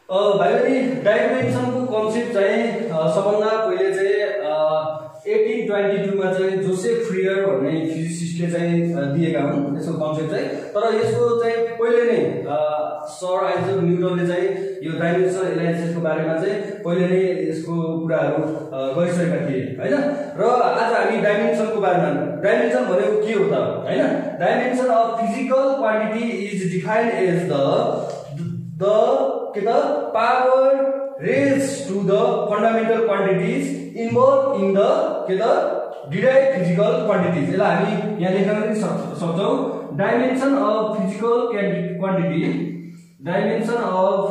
भाइ बहिनी डाइमेन्सनको कन्सेप्ट चाहिँ सबभन्दा पहिले चाहिँ 1822 मा चाहिँ जोसेफ फ्रियर भन्ने फिजिसिस्टले चाहिँ दिएका हुन् यसको कन्सेप्ट चाहिँ। तर यसको चाहिँ पहिले नै सर आइजक न्युटनले चाहिँ यो डाइमेन्सनल एनालाइसिसको बारेमा चाहिँ पहिले नै यसको कुराहरू गरिसकेका थिए हैन। र आज हामी डाइमेन्सनको बारेमा, डाइमेन्सन भनेको के हो त हैन। Dimension of physical quantity is defined as the power raised to the fundamental quantities involved in the derived physical quantities। यसलाई हामी यहाँ लेख्न पनि सक्छौं। Dimension of physical quantity, dimension of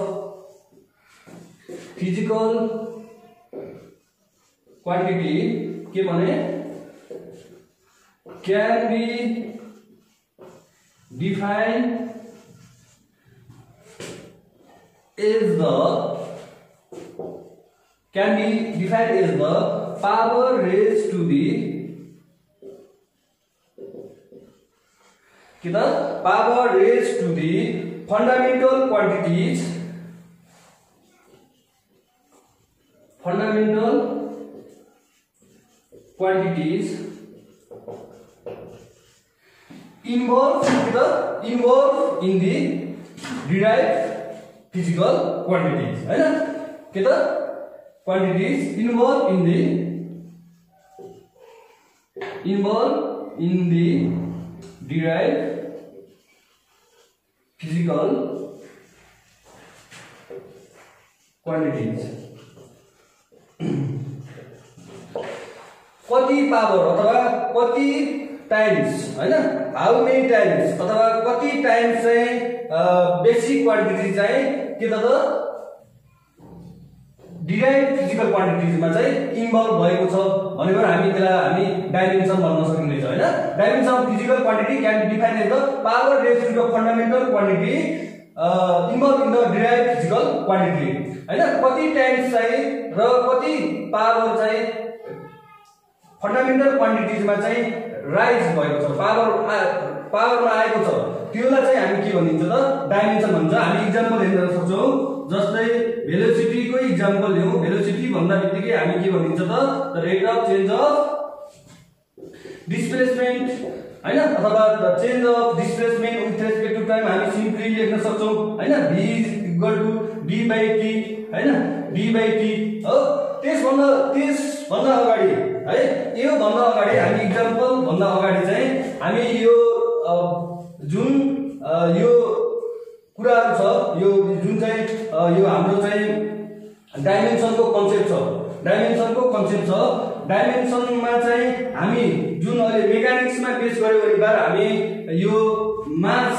physical quantity के भने can be defined as the power raised to the fundamental quantities involved in the derived physical quantities है ना। के त quantities involved in the derived physical quantities। कति power अथवा कति times हैन, हाउ मेनी टाइम्स अथवा कति टाइम्स चाहिँ बेसिक क्वान्टिटी चाहिँ के त डिराइभ फिजिकल क्वान्टिटीजमा चाहिँ इन्भल्भ भएको छ भनेर हामी त्यसलाई हामी डाइमेन्सन भन्न सकिन्छ हैन। Dimension of physical quantity can be defined as the power raised to the fundamental quantity involve in the derive physical quantity हैन। कति टाइम्स चाहिँ र कति पावर चाहिँ फन्डामेन्टल क्वान्टिटीजमा चाहिँ राइज भएको छ, पावरमा आएको छ, त्यसलाई चाहिँ हामी के भनिन्छ त डाइमेन्सन भन्छ। हामी इक्जाम्पल हेर्न सक्छौं। जस्तै भेलोसिटीको इक्जाम्पल लियौं। भेलोसिटी भन्दा बित्तिकै हामी के भनिन्छ त the rate of change of displacement हैन, अथवा the change of displacement with respect to time हामी सिम्पली लेख्न सक्छौं हैन। v = d/t हैन, d/t हो। त्यसभन्दा अगाडि है, यो भन्दा अगाडि हामी इक्जाम्पल भन्दा अगाडि चाहिँ हामी यो जुन यो कुराहरु छ, यो जुन चाहिँ यो हाम्रो चाहिँ डाइमेन्सनको कन्सेप्ट छ, डाइमेन्सनमा चाहिँ हामी जुन अहिले मेकानिक्समा पेश गर्यो भने बार हामी यो मास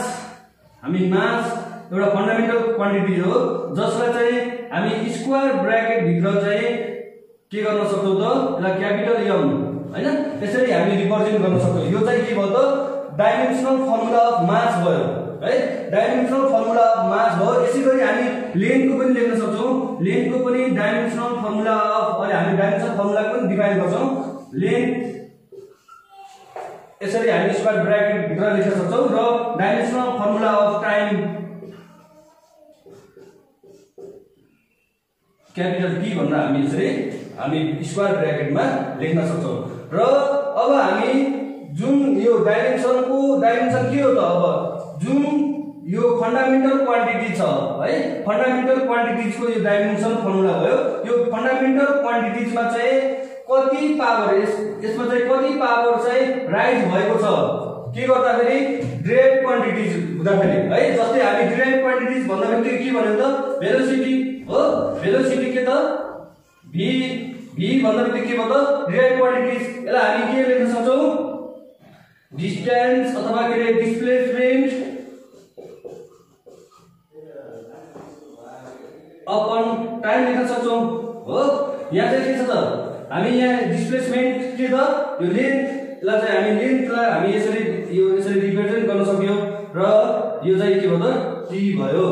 एउटा फन्डामेन्टल क्वान्टिटी हो जसलाई चाहिँ हामी स्क्वायर ब्र्याकेट भित्र चाहिँ के गर्न सक्छौं त यसलाई क्यापिटल एम हैन, त्यसरी हामी रिप्रेजेन्ट गर्न सक्छौं। यो चाहिँ के भयो त डाइमेन्सनल फर्मुला अफ मास भयो है, डाइमेन्सनल फर्मुला अफ मास भयो। यसैगरी हामी लेन्थको पनि लेख्न सक्छौं। लेन्थको पनि डाइमेन्सनल फर्मुला अफ, अहिले हामी डाइमेन्सनल फर्मुला पनि डिफाइन गर्छौं। लेन्थ यसरी हामी स्क्वायर ब्र्याकेट भित्र लेख्न सक्छौं र dimensional formula of time capital T भन्दा हामी यसरी हामी स्क्वायर ब्र्याकेटमा लेख्न सक्छौं। र अब हामी जुन यो डाइमेन्सन के हो त, अब जुन यो फन्डामेन्टल क्वान्टिटी छ है, फन्डामेन्टल क्वान्टिटीजको यो डाइमेन्सन फर्मुला भयो। यो फन्डामेन्टल क्वान्टिटीजमा चाहिँ कति पावर, यसमा चाहिँ कति पावर चाहिँ राइज भएको छ के गर्दाखेरि डिराइभ क्वान्टिटीज हुँदाखेरि है। जस्तै हामी डिराइभ क्वान्टिटीज भन्दा बित्तिकै के भन्यो त भेलोसिटी हो। भेलोसिटी के त v भन्दा बित्तिकै के भयो त डिराइभ क्वान्टिटीज। यसलाई हामी के लेख्न सक्छौं डिस्टेन्स अथवा के रे डिस्प्लेसमेन्ट अपन टाइम लेख्न सक्छौं हो। यहाँ चाहिँ के छ त हामी यहाँ डिस्प्लेसमेन्ट के त यो लेन्थलाई चाहिँ हामी यसरी रिप्रेजेन्ट गर्न सक्यो र यो चाहिँ के भयो त t भयो।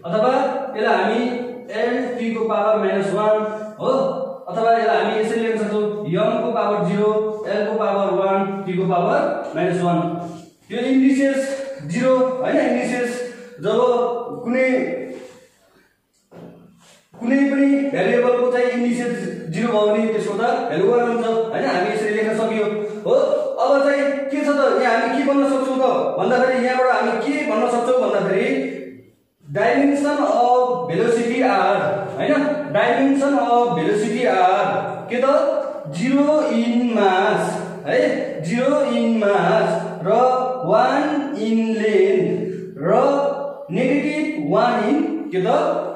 अथवा यसलाई हामी l t को पावर -1 हो, अथवा यसलाई हामी यसरी लेख्न सक्छौं m को पावर 0, l को पावर 1, t को पावर -1। यो इन्डिसेस 0 हैन, इन्डिसेस जब कुनै इनिसियल 0 भयो भने त्यसको त भ्यालु 1 हुन्छ हैन हामी यसरी लेख्न सकियो हो अब चाहिँ के छ त यहाँ हामी के भन्न सक्छौं त भन्दाखेरि यहाँबाट हामी के भन्न सक्छौं भन्दाखेरि डाइमेन्सन अफ भेलोसिटी आर हैन डाइमेन्सन अफ भेलोसिटी आर के त 0 इन मास है 0 इन मास र 1 इन लेन्थ र नेगेटिभ 1 इन के त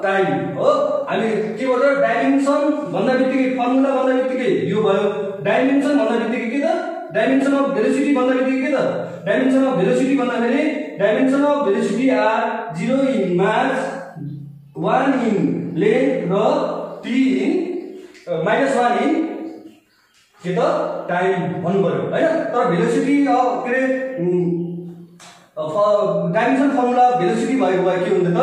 टाइम हो हामी के भन्छ डाइमेन्सन भन्दा बित्तिकै फर्मुला भन्दा बित्तिकै यो भयो डाइमेन्सन भन्दा बित्तिकै के त डाइमेन्सन अफ भेलोसिटी भन्दा बित्तिकै के त डाइमेन्सन अफ भेलोसिटी भन्दाखेरि dimension of velocity are 0 in mass 1 in length र t इन -1 इन के त टाइम भन्नु पर्यो हैन तर भेलोसिटी के रे डाइमेन्सन फर्मुला भेलोसिटी भएको भए के हुन्थ्यो त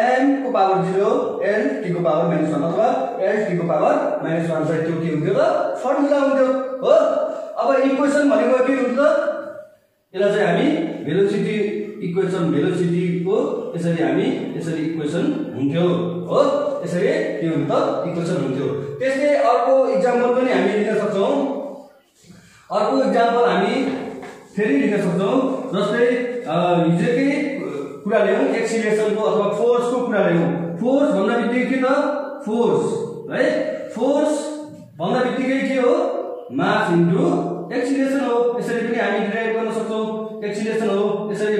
m को पावर 0 l t को पावर -1 अथवा l t को पावर -1 चाहिँ त्यो के हुन्थ्यो त फर्मुला हुन्थ्यो हो अब इक्वेसन भनेको के हुन्छ त यसलाई चाहिँ हामी भेलोसिटी इक्वेसन भेलोसिटी को यसरी हामी यसरी इक्वेसन हुन्थ्यो हो यसरी के हुन्छ त इक्वेसन हुन्थ्यो त्यसले अर्को एक्जाम्पल पनि हामी लिन सक्छौं अर्को एक्जाम्पल हामी फेरि लिन सक्छौं जस्तै हिजोकै कुरा ल्याउँ एक्सिलेरेसन को अथवा फोर्स को कुरा ल्याउँ फोर्स भन्दा बित्तिकै के त फोर्स है फोर्स भन्दा बित्तिकै के हो मास इन्टु एक्सिलेरेसन हो यसरी पनि हामी डिराइभ गर्न सक्छौं एक्सिलेरेसन हो यसरी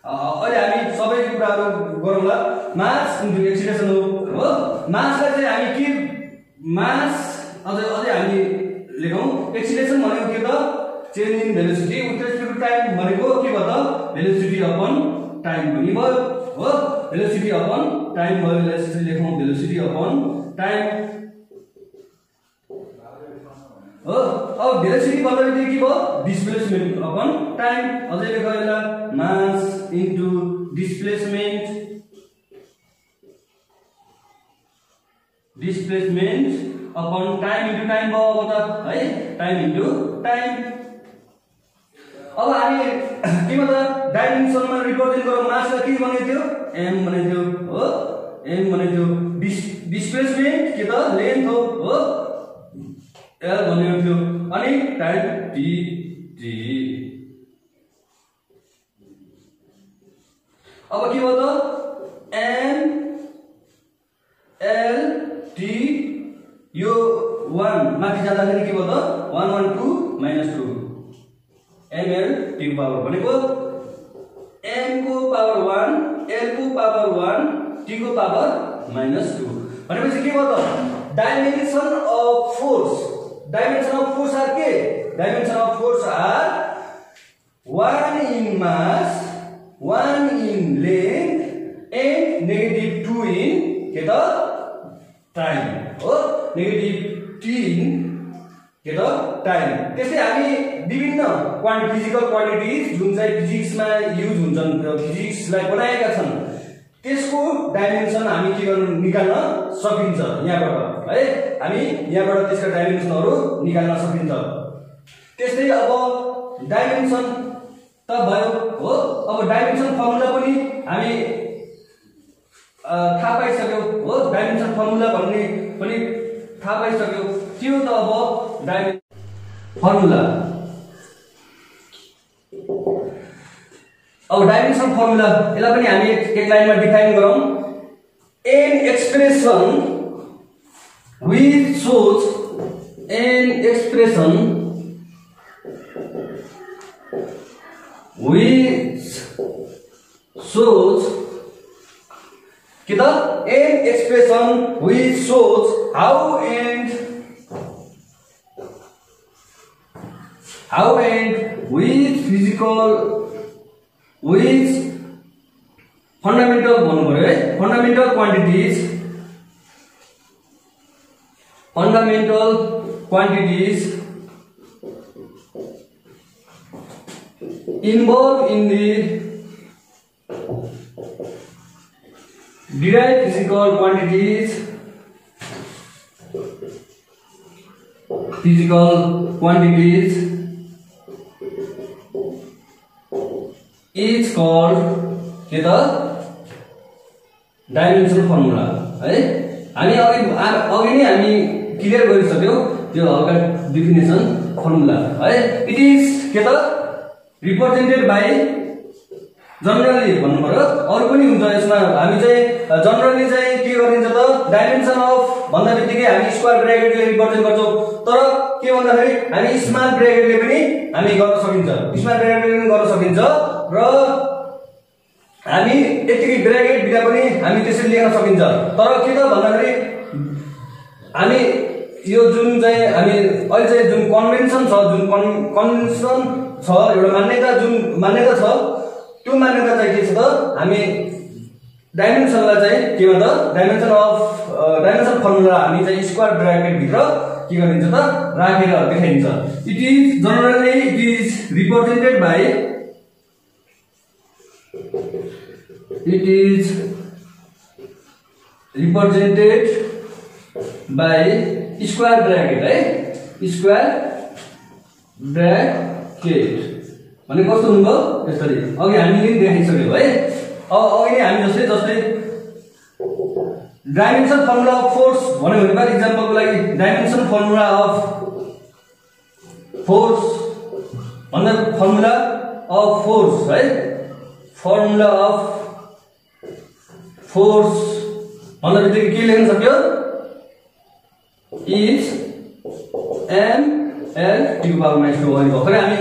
अहिले हामी सबै कुराहरु गरौँला मास इन्टु एक्सिलेरेसन हो मासलाई चाहिँ हामी के मास अझै हामी लेखौं एक्सिलेरेसन भनेको के त change in velocity with respect to time भनेको के भयो त भेलोसिटी अपन टाइम पनि भयो हो भेलोसिटी अपन टाइम भयो यसरी लेखौं भेलोसिटी अपन टाइम हो अब भेलोसिटी भन्दा बित्तिकै के भयो डिस्प्लेसमेन्ट अपन टाइम अझै लेख यसलाई मास into displacement upon time into time भयो अब त है टाइम इन्टु टाइम अब हामी के भन्छ डाइमेन्सनमा रिप्रेजेन्ट गरौँ मासलाई के भनेको थियो m भनेको थियो हो m भनेको थियो डिस्प्लेसमेन्ट के त लेन्थ हो l भनेको थियो अनि टाइम t अब के भयो त m l t यो 1 माथि जाँदाखेरि के भयो त 1 1 2 -2 ml t को पावर भनेको m को पावर 1 l को पावर 1 t को पावर -2 भनेपछि के भयो त डाइमेन्सन अफ फोर्स आर के dimension of force are 1 in mass 1 in length and negative 2 in के त टाइम हो नेगेटिभ 3 के त टाइम त्यसै हामी विभिन्न फिजिकल क्वान्टिटिज जुन चाहिँ फिजिक्समा युज हुन्छन् फिजिक्सलाई बनाएका छन् त्यसको डाइमेन्सन हामी के गर्न निकाल्न सकिन्छ यहाँबाट है हामी यहाँबाट त्यसका डाइमेन्सनहरु निकाल्न सकिन्छ त्यसै अब डाइमेन्सन त भयो हो अब डाइमेन्सन फर्मुला पनि हामी थाहा पाइसक्यौ हो डाइमेन्सन फर्मुला भन्ने पनि थाहा पाइसक्यौ के हो त अब फर्मुला अब डाइमेन्सन फर्मुला यसलाई पनि हामी एक लाइनमा डिफाइन गरौँ an expression which shows how and which fundamental भन्नु पर्यो है fundamental quantities involved in the derived physical quantities is called के त डाइमेन्सन फर्मुला है हामी अघि नै हामी क्लियर गरिसक्यौ त्यो हल्का डेफिनेसन फर्मुला है। इट इज के त रिप्रेजेन्टेड बाइ जनरली भन्नु पर्यो, अरु पनि हुन्छ यसमा। हामी चाहिँ जनरली चाहिँ के गरिन्छ त डाइमेन्सन अफ भन्दा बित्तिकै हामी स्क्वायर ब्र्याकेटले रिप्रेजेन्ट गर्छौं, तर के भन्दाखेरि हामी स्मल ब्र्याकेटले पनि हामी गर्न सकिन्छ, स्मल ब्र्याकेटले पनि गर्न सकिन्छ र हामी यतिकै ब्र्याकेट बिना पनि हामी त्यसरी लेख्न सकिन्छ। तर के त भन्दाखेरि हामी यो जुन चाहिँ हामी अहिले चाहिँ जुन कन्भेन्सन छ, जुन कन्भेन्सन छ, एउटा मान्यता, जुन मान्यता छ, त्यो मान्यता चाहिँ के छ त हामी डाइमेन्सनलाई चाहिँ के भन्छ डाइमेन्सन फर्मुला हामी चाहिँ स्क्वायर ब्र्याकेट भित्र के गरिन्छ त राखेर देखाइन्छ। It is generally it is represented by square bracket है, स्क्वायर ब्र्याकेट भने कस्तो हुनुभयो यसरी अघि हामीले देखाइसक्यौ है। अघि हामी जस्तै डाइमेन्सन फर्मुला अफ फोर्स भन्यो भने फर इक्जाम्पलको लागि डाइमेन्सन फर्मुला अफ फोर्स भन्दा फर्मुला अफ फोर्स है, फर्मुला अफ फोर्स भन्दा बित्तिकै के लेख्न सक्यो is ml t to power minus 2 भनेको खै हामी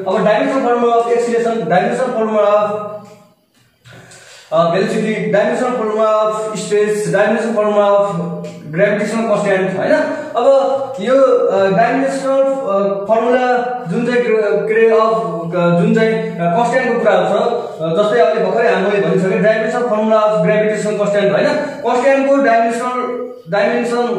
अब dimension formula of acceleration, dimension formula of velocity, dimension formula of stress, dimension formula of gravitational constant हैन। अब यो डाइमेन्सनल फर्मुला जुन चाहिँ जुन चाहिँ कन्स्ट्यान्टको कुरा छ, जस्तै अहिले भर्खरै हामीले भनिसके dimension formula of gravitational constant हैन। कन्स्ट्यान्टको डाइमेन्सन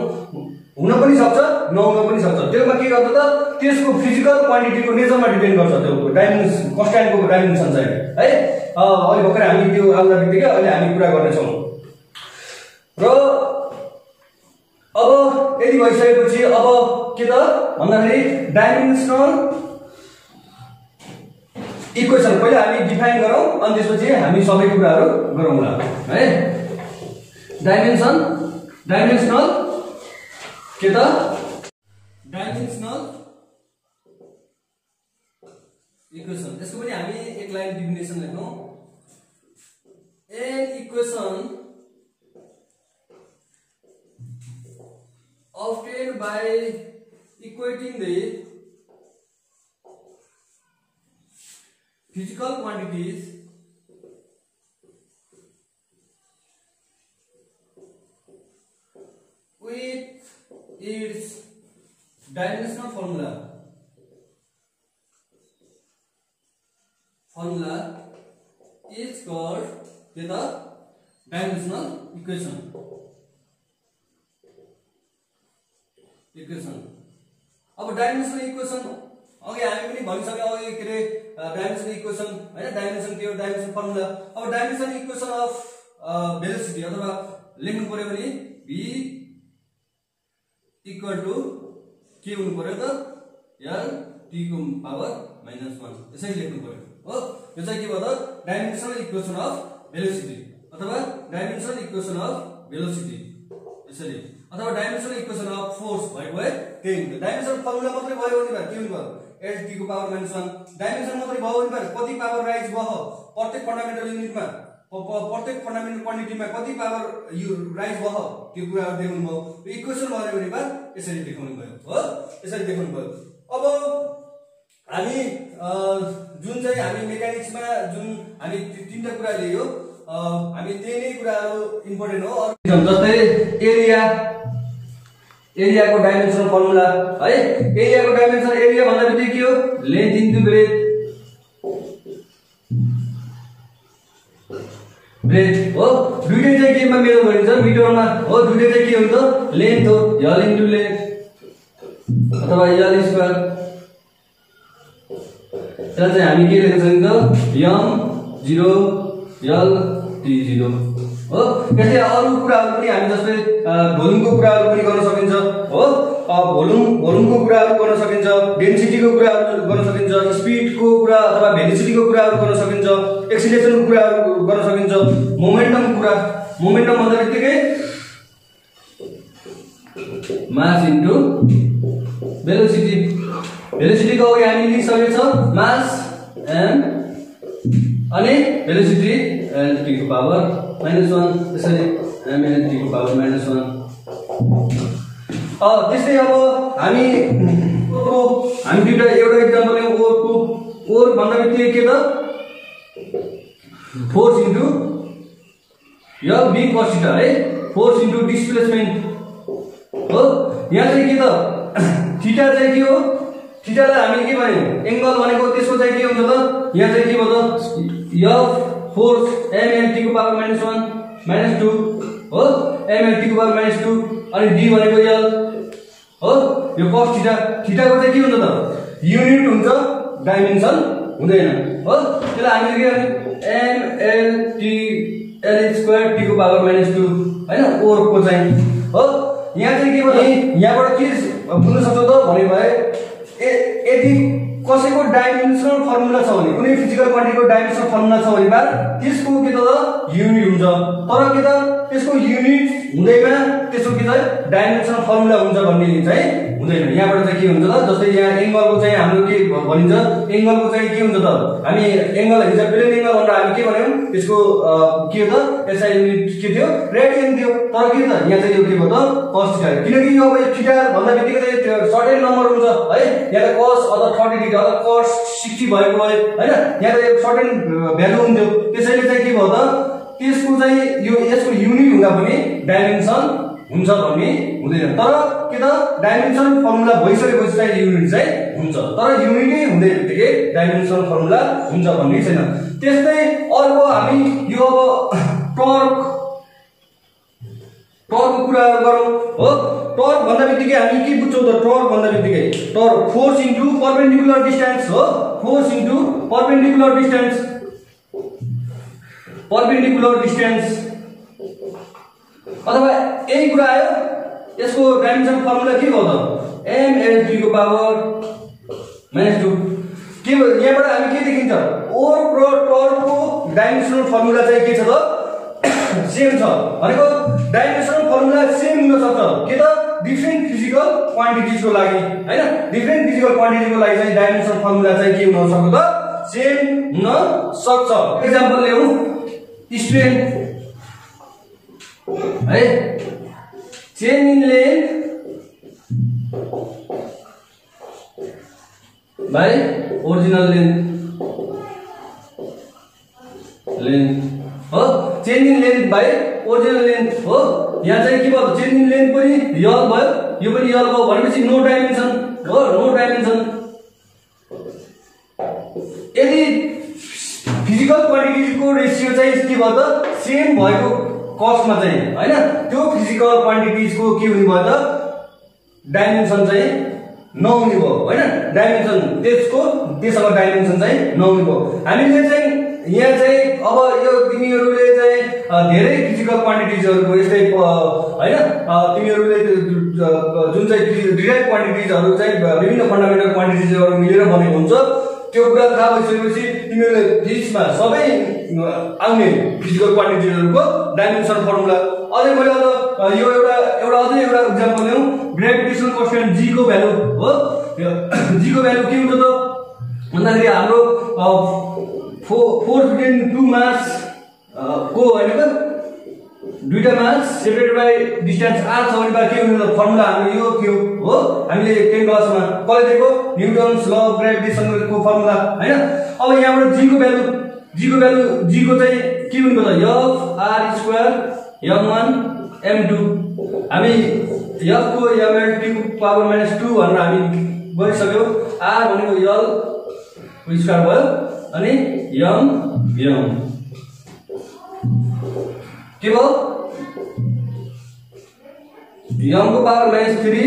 हुन पनि सक्छ नहुन पनि सक्छ, त्यसमा के गर्छ त त्यसको फिजिकल क्वान्टिटीको नेचरमा डिपेन्ड गर्छ त्यो डाइमेन्सन कन्स्ट्यान्टको डाइमेन्सन चाहिँ है। अहिले भर्खरै हामी त्यो आउँदा बित्तिकै अहिले हामी कुरा गर्नेछौँ र अब यदि भइसकेपछि अब के त भन्दाखेरि डाइमेन्सनल इक्वेसन पहिला हामी डिफाइन गरौँ अनि त्यसपछि हामी सबै कुराहरू गरौँला है। डाइमेन्सनल के त डाइमेन्सनल इक्वेसन, यसको पनि हामी एक लाइन डेफिनेसन लेख्छौं। An equation obtained by equating the physical quantities with its dimensional formula is called the dimensional equation. अब डाइमेन्सनल इक्वेसन अघि हामी पनि भनिसक्यौ, अघि के रे डाइमेन्सनल इक्वेसन हैन, डाइमेन्सन के हो डाइमेन्सन फर्मुला। अब डाइमेन्सनल इक्वेसन अफ भेलोसिटी अथवा लेख्नु पर्यो भने v इक्वल टु के हुनु पर्यो त l t को पावर -1 यसरी लेख्नु पर्यो हो। यो चाहिँ के भयो त डाइमेन्सनल इक्वेसन अफ भेलोसिटी अथवा डाइमेन्सनल इक्वेसन अफ भेलोसिटी यसरी, अथवा डाइमेन्सनल इक्वेसन अफ फोर्स भएको भए त्यही हुन्छ। डाइमेन्सनल फर्मुला मात्रै भयो भने के हुनु भयो l t को पावर -1, डाइमेन्सन मात्रै भयो भने कति पावर राइज भयो प्रत्येक फन्डामेन्टल युनिटमा, प्रत्येक फन्डामेन्टल क्वान्टिटीमा कति पावर यो राइज भयो त्यो कुराहरु देखाउनु भयो। इक्वेसन भयो भने यसरी देखाउनु भयो हो, यसरी देखाउनु भयो। अब हामी जुन चाहिँ हामी मेकानिक्समा जुन हामी तीनटा कुरा लियो हामी त्यही नै कुराहरु इम्पोर्टेन्ट हो। जस्तै एरियाको डाइमेन्सनल फर्मुला है, एरियाको डाइमेन्सन एरिया भन्दा बित्तिकै के हो लेन्थ इन्टु ब्रेथ हो। दुईटै चाहिँ केमा मेजर गरिन्छ मिटरमा हो, दुईटै चाहिँ के हुन्छ लेन्थ हो, l इन्टु लेन्थ अथवा l स्क्वायर। त्यसलाई चाहिँ हामी के लेख्न सकिन्छ m0 l t0 हो। यस्तै अरु कुराहरु पनि हामी जस्तै भोल्युमको कुराहरु पनि गर्न सकिन्छ हो, भोल्युमको कुराहरु गर्न सकिन्छ, डेन्सिटीको कुराहरु गर्न सकिन्छ, स्पिडको कुरा अथवा भेलोसिटीको कुराहरु गर्न सकिन्छ, एक्सिलेरेसनको कुराहरु गर्न सकिन्छ, मोमेन्टम भन्दा बित्तिकै मास इन्टु भेलोसिटी। भेलोसिटीको अगाडि हामी लिइसकेको छ मास m अनि भेलोसिटी t को पावर -1, त्यसरी m t को पावर -1। त्यस्तै अब हामी दुईटा एउटा एक्जाम्पल लियौँ ओरको। ओर भन्दा बित्तिकै के त फोर्स इन्टु यो b cos थीटा है, फोर्स इन्टु डिस्प्लेसमेन्ट हो। यहाँ चाहिँ के त थीटा चाहिँ के हो, थीटालाई हामीले के भन्यौँ एंगल भनेको, त्यसको चाहिँ के हुन्छ त यहाँ चाहिँ के भयो त f फोर्स m t को पावर -1 -2 हो, m t को पावर -2 अनि d भनेको l हो। यो cos थीटा, थीटाको चाहिँ के हुन्छ त युनिट हुन्छ, डाइमेन्सन हुँदैन हो। त्यसलाई हामीले के गर्ने m l t l square t को पावर -2 हैन ओरको चाहिँ हो। यहाँ चाहिँ के भयो, यहाँबाट के बुझ्न सक्छौ त भने भए यदि कसैको डाइमेन्सनल फर्मुला छ भने, कुनै फिजिकल क्वान्टिटीको डाइमेन्सनल फर्मुला छ भने बा त्यसको के त युनिट हुन्छ, तर के त त्यसको युनिट हुँदैन, त्यसको के त डाइमेन्सनल फर्मुला हुन्छ भन्ने चाहिँ हुँदैन। यहाँबाट चाहिँ के हुन्छ त, जस्तै यहाँ एंगलको चाहिँ हाम्रो के भनिन्छ, एंगलको चाहिँ के हुन्छ त हामी एंगल हिजो प्लेन एंगल भनेर हामी के भन्यौं, त्यसको के हो त एसआई युनिट के थियो रेडियन थियो, तर के त यहाँ चाहिँ यो के भयो त cos थीटा, किनकि यो अब थीटा भन्दा बित्तिकै चाहिँ सर्टेन नम्बर हुन्छ है। यहाँ त cos अथवा 30 डिग्री अथवा cos 60 भएको भए हैन, यहाँ त एक सर्टेन भ्यालु हुन्थ्यो, त्यसैले चाहिँ के भयो त त्यसको चाहिँ यो यसको युनिट हुँदा पनि डाइमेन्सन हुन्छ भन्ने हुँदैन। तर के त डाइमेन्सन फर्मुला भइसकेपछि चाहिँ युनिट चाहिँ हुन्छ, तर युनिटै हुँदै बित्तिकै डाइमेन्सन फर्मुला हुन्छ भन्ने छैन। त्यस्तै अर्को हामी यो अब टर्कको कुराहरु गरौँ हो। टर्क भन्दा बित्तिकै हामी के बुझ्छौं त, टर्क भन्दा बित्तिकै torque force into perpendicular distance हो, force into perpendicular distance, perpendicular distance अथवा यही कुरा आयो। यसको डाइमेन्सन फर्मुला के भयो त m l t को पावर -2 के भयो। यहाँबाट हामी के देखिन्छ, ओर र टर्कको डाइमेन्सनल फर्मुला चाहिँ के छ त सेम छ भनेको, डाइमेन्सनल फर्मुला सेम हुन सक्छ के त डिफरेन्ट फिजिकल क्वान्टिटिजको लागि हैन, डिफरेन्ट फिजिकल क्वान्टिटीको लागि चाहिँ डाइमेन्सनल फर्मुला चाहिँ के हुन सक्छ त सेम हुन सक्छ। एक्जाम्पल ल्याउँ, स्ट्रेन है, change in length by original length हो, change in length by original length हो। यहाँ चाहिँ के भयो, चेन इन लेन्थ पनि यल भयो, यो पनि यल भयो भनेपछि नो डाइमेन्सन हो, नो डाइमेन्सन। यदि फिजिकल क्वान्टिटीको रेशियो चाहिँ के भयो त सेम भएको कस्टमा चाहिँ हैन, त्यो फिजिकल क्वान्टिटीजको के हुने भयो त डाइमेन्सन चाहिँ नहुने भयो हैन, डाइमेन्सन त्यसको डाइमेन्सन चाहिँ नहुने भयो। हामीले चाहिँ यहाँ चाहिँ अब यो तिमीहरूले चाहिँ धेरै फिजिकल क्वान्टिटिजहरुको यस्तै हैन, तिमीहरूले जुन चाहिँ डिराइभ क्वान्टिटिजहरु चाहिँ विभिन्न फन्डामेन्टल क्वान्टिटिजहरु मिलेर बनेको हुन्छ, त्यो कुरा थाहा भइसकेपछि तिमीहरूले फिजिक्समा सबै आउने फिजिकल क्वान्टिटिजहरुको डाइमेन्सन फर्मुला। अझै मैले यो एउटा अझै एउटा एक्जाम्पल ल्याउँ, ग्रेभिटेसनल कान्स्टेन्ट g को भ्यालु हो। g को भ्यालु के हुन्छ त भन्दाखेरि हाम्रो फोर्स बिट्विन टु मास को हैन त दुईटा मास सेपरेटेड बाइ डिस्टेन्स r छ भने के हुन्छ फर्मुला हाम्रो यो थियो हो। हामीले 10 क्लासमा कसले दिएको न्यूटन्स ल अफ ग्रेभिटेसनको फर्मुला हैन। अब यहाँबाट g को भ्यालु g को चाहिँ के हुन्छ त f r square m1 m2, हामी f को mlt को पावर -2 भनेर हामी गरिसक्यौ। r भनेको l को स्क्वायर भयो अनि m के भयो m को पावर -3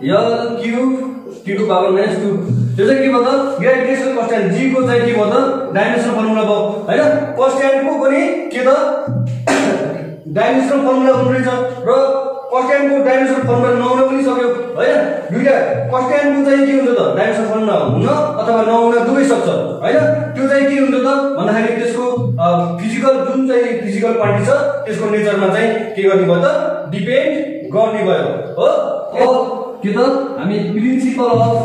l क्यूब t को पावर -2। त्यो चाहिँ के भयो त ग्रेभिटेसनल कान्स्टेन्ट g को चाहिँ के भयो त डाइमेन्सनल फर्मुला भयो हैन। कान्स्टेन्टको पनि के त डाइमेन्सनल फर्मुला हुनु रहेछ र कान्स्टेन्टको डाइमेन्सनल फर्मुला नहुन पनि सक्यो हैन। दुईटा कान्स्टेन्टको चाहिँ के हुन्छ त डाइमेन्सनल फर्मुला हुन अथवा नहुन दुवै सक्छ हैन। त्यो चाहिँ के हुन्छ त भन्दाखेरि त्यसको फिजिकल जुन चाहिँ फिजिकल क्वान्टिटी छ त्यसको नेचरमा चाहिँ के गर्ने भयो त डिपेन्ड गर्ने भयो हो। अब के त हामी principal of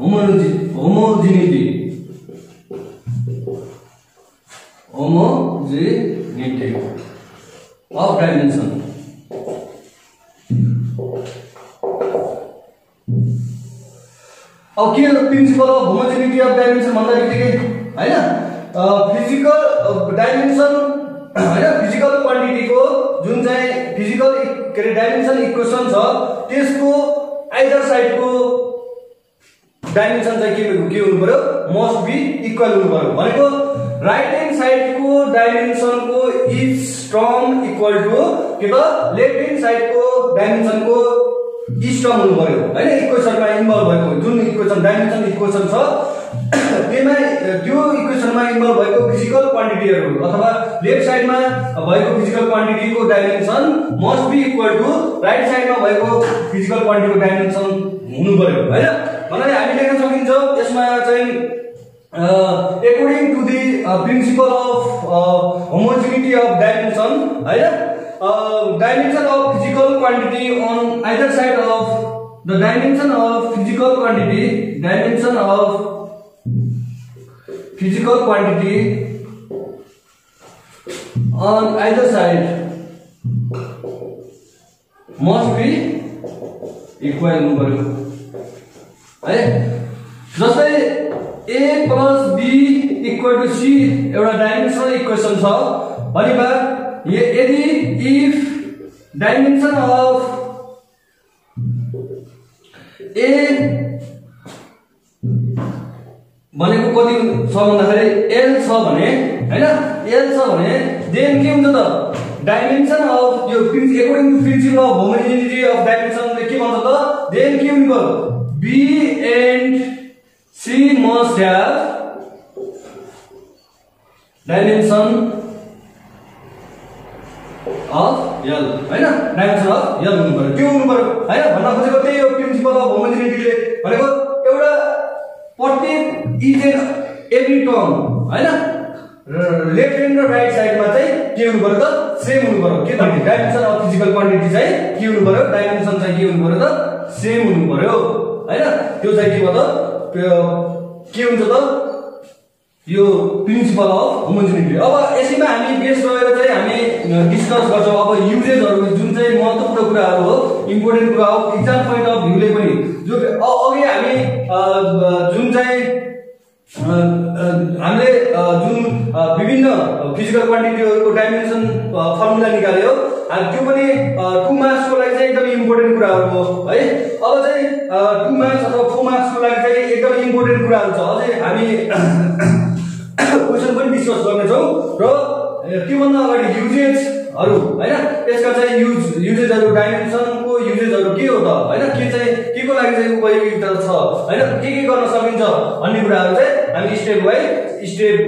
homogeneity of dimension अब के principal of homogeneity of dimension भन्दा बित्तिकै हैन फिजिकल डाइमेन्सन हैन फिजिकल क्वान्टिटीको जुन चाहिँ फिजिकल के डाइमेन्सन इक्वेसन छ त्यसको आइदर साइडको डाइमेन्सन चाहिँ के हुनु पर्यो मस्ट बी इक्वल हुनु पर्यो भनेको राइट ह्यान्ड साइडको डाइमेन्सनको इच टर्म इक्वल टु के त लेफ्ट ह्यान्ड साइडको डाइमेन्सनको इच टर्म हुनु पर्यो हैन इक्वेसनमा इन्भल्भ भएको जुन इक्वेसन डाइमेन्सन इक्वेसन छ त्यसमा त्यो इक्वेसनमा इन्भल्भ भएको फिजिकल क्वान्टिटीहरु अथवा लेफ्ट साइडमा भएको फिजिकल क्वान्टिटीको dimension must be equal to right साइडमा भएको फिजिकल क्वान्टिटीको डाइमेन्सन हुनु पर्यो हैन भन्नाले हामी लेख्न सकिन्छ यसमा चाहिँ according to the principle of homogeneity of dimension हैन dimension of physical quantity on either side of the dimension of physical quantity on either side must be equal हुनु पर्यो है जस्तै a plus b equal to c एउटा dimensional equation छ भनेमा यदि if dimension of a भनेको कति छ भन्दाखेरि l छ भने हैन l छ भने देन के हुन्छ त डाइमेन्सन अफ यो according to principle of homogeneity of dimension ले के भन्छ त देन के हुन्छ b and c must have dimension of l हैन डाइमेन्सन अफ l हुनु पर्यो त्यो हुनु पर्यो हैन भन्न खोजेको त्यही हो प्रिन्सिपल अफ होमोजेनिटीले भनेको एउटा प्रत्येक इच एन्ड एभ्री टर्म हैन लेफ्ट ह्यान्ड र राइट साइडमा चाहिँ के हुनु पर्यो त सेम हुनु पर्यो के त डाइमेन्सन अफ फिजिकल क्वान्टिटी चाहिँ के हुनु पर्यो डाइमेन्सन चाहिँ के हुनु पर्यो त सेम हुनु पर्यो हैन त्यो चाहिँ के भयो त के हुन्छ त यो प्रिन्सिपल अफ होमोजेनिटी अब यसैमा हामी बेस गरेर चाहिँ हामी डिस्कस गर्छौं अब युजेजहरु जुन चाहिँ महत्त्वपूर्ण कुराहरु हो इम्पोर्टेन्ट कुरा हो एक्जाम पोइन्ट अफ भ्यूले पनि जो अघि हामी जुन चाहिँ हामीले जुन विभिन्न फिजिकल क्वान्टिटीहरुको डाइमेन्सन फर्मुला निकाल्यो त्यो पनि 2 मार्क्स को लागि चाहिँ एकदमै इम्पोर्टेन्ट कुराहरु हो है अब चाहिँ 2 मार्क्स अथवा 4 मार्क्स को लागि चाहिँ एकदमै इम्पोर्टेन्ट कुराहरु छ अझै हामी क्वेशन पनि डिस्कस गर्ने छौं र त्यो भन्दा अगाडि युजेजहरु हैन यसका चाहिँ युजेजहरु डाइमेन्सनको युजेजहरु के हो त हैन के चाहिँ के को लागि चाहिँ उपयोगिता छ हैन के गर्न सकिन्छ भन्ने कुराहरु चाहिँ हामी स्टेप बाइ स्टेप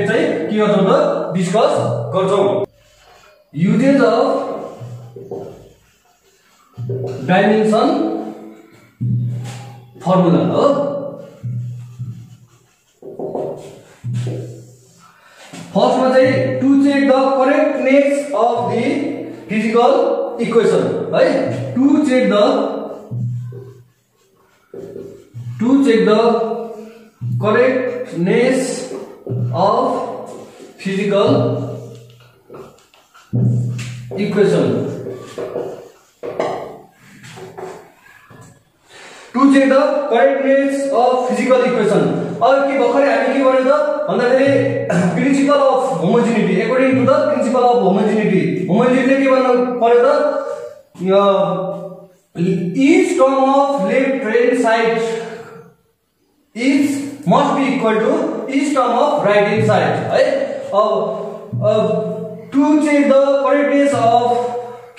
चाहिँ के गर्छौं त डिस्कस गर्छौं युजेज अफ डाइमेन्सन फर्मुला हो फर्स्ट में चाहिँ to check the correctness of the physical equation है to check the correctness of physical equation to check the correctness of physical equation अब के भर्खरै हामी के गर्यो त भन्दाखेरि principle of homogeneity according to the principle of homogeneity homogeneity के भन्नु पर्यो त each term of left hand side is must be equal to each term of right hand side है to check the correctness of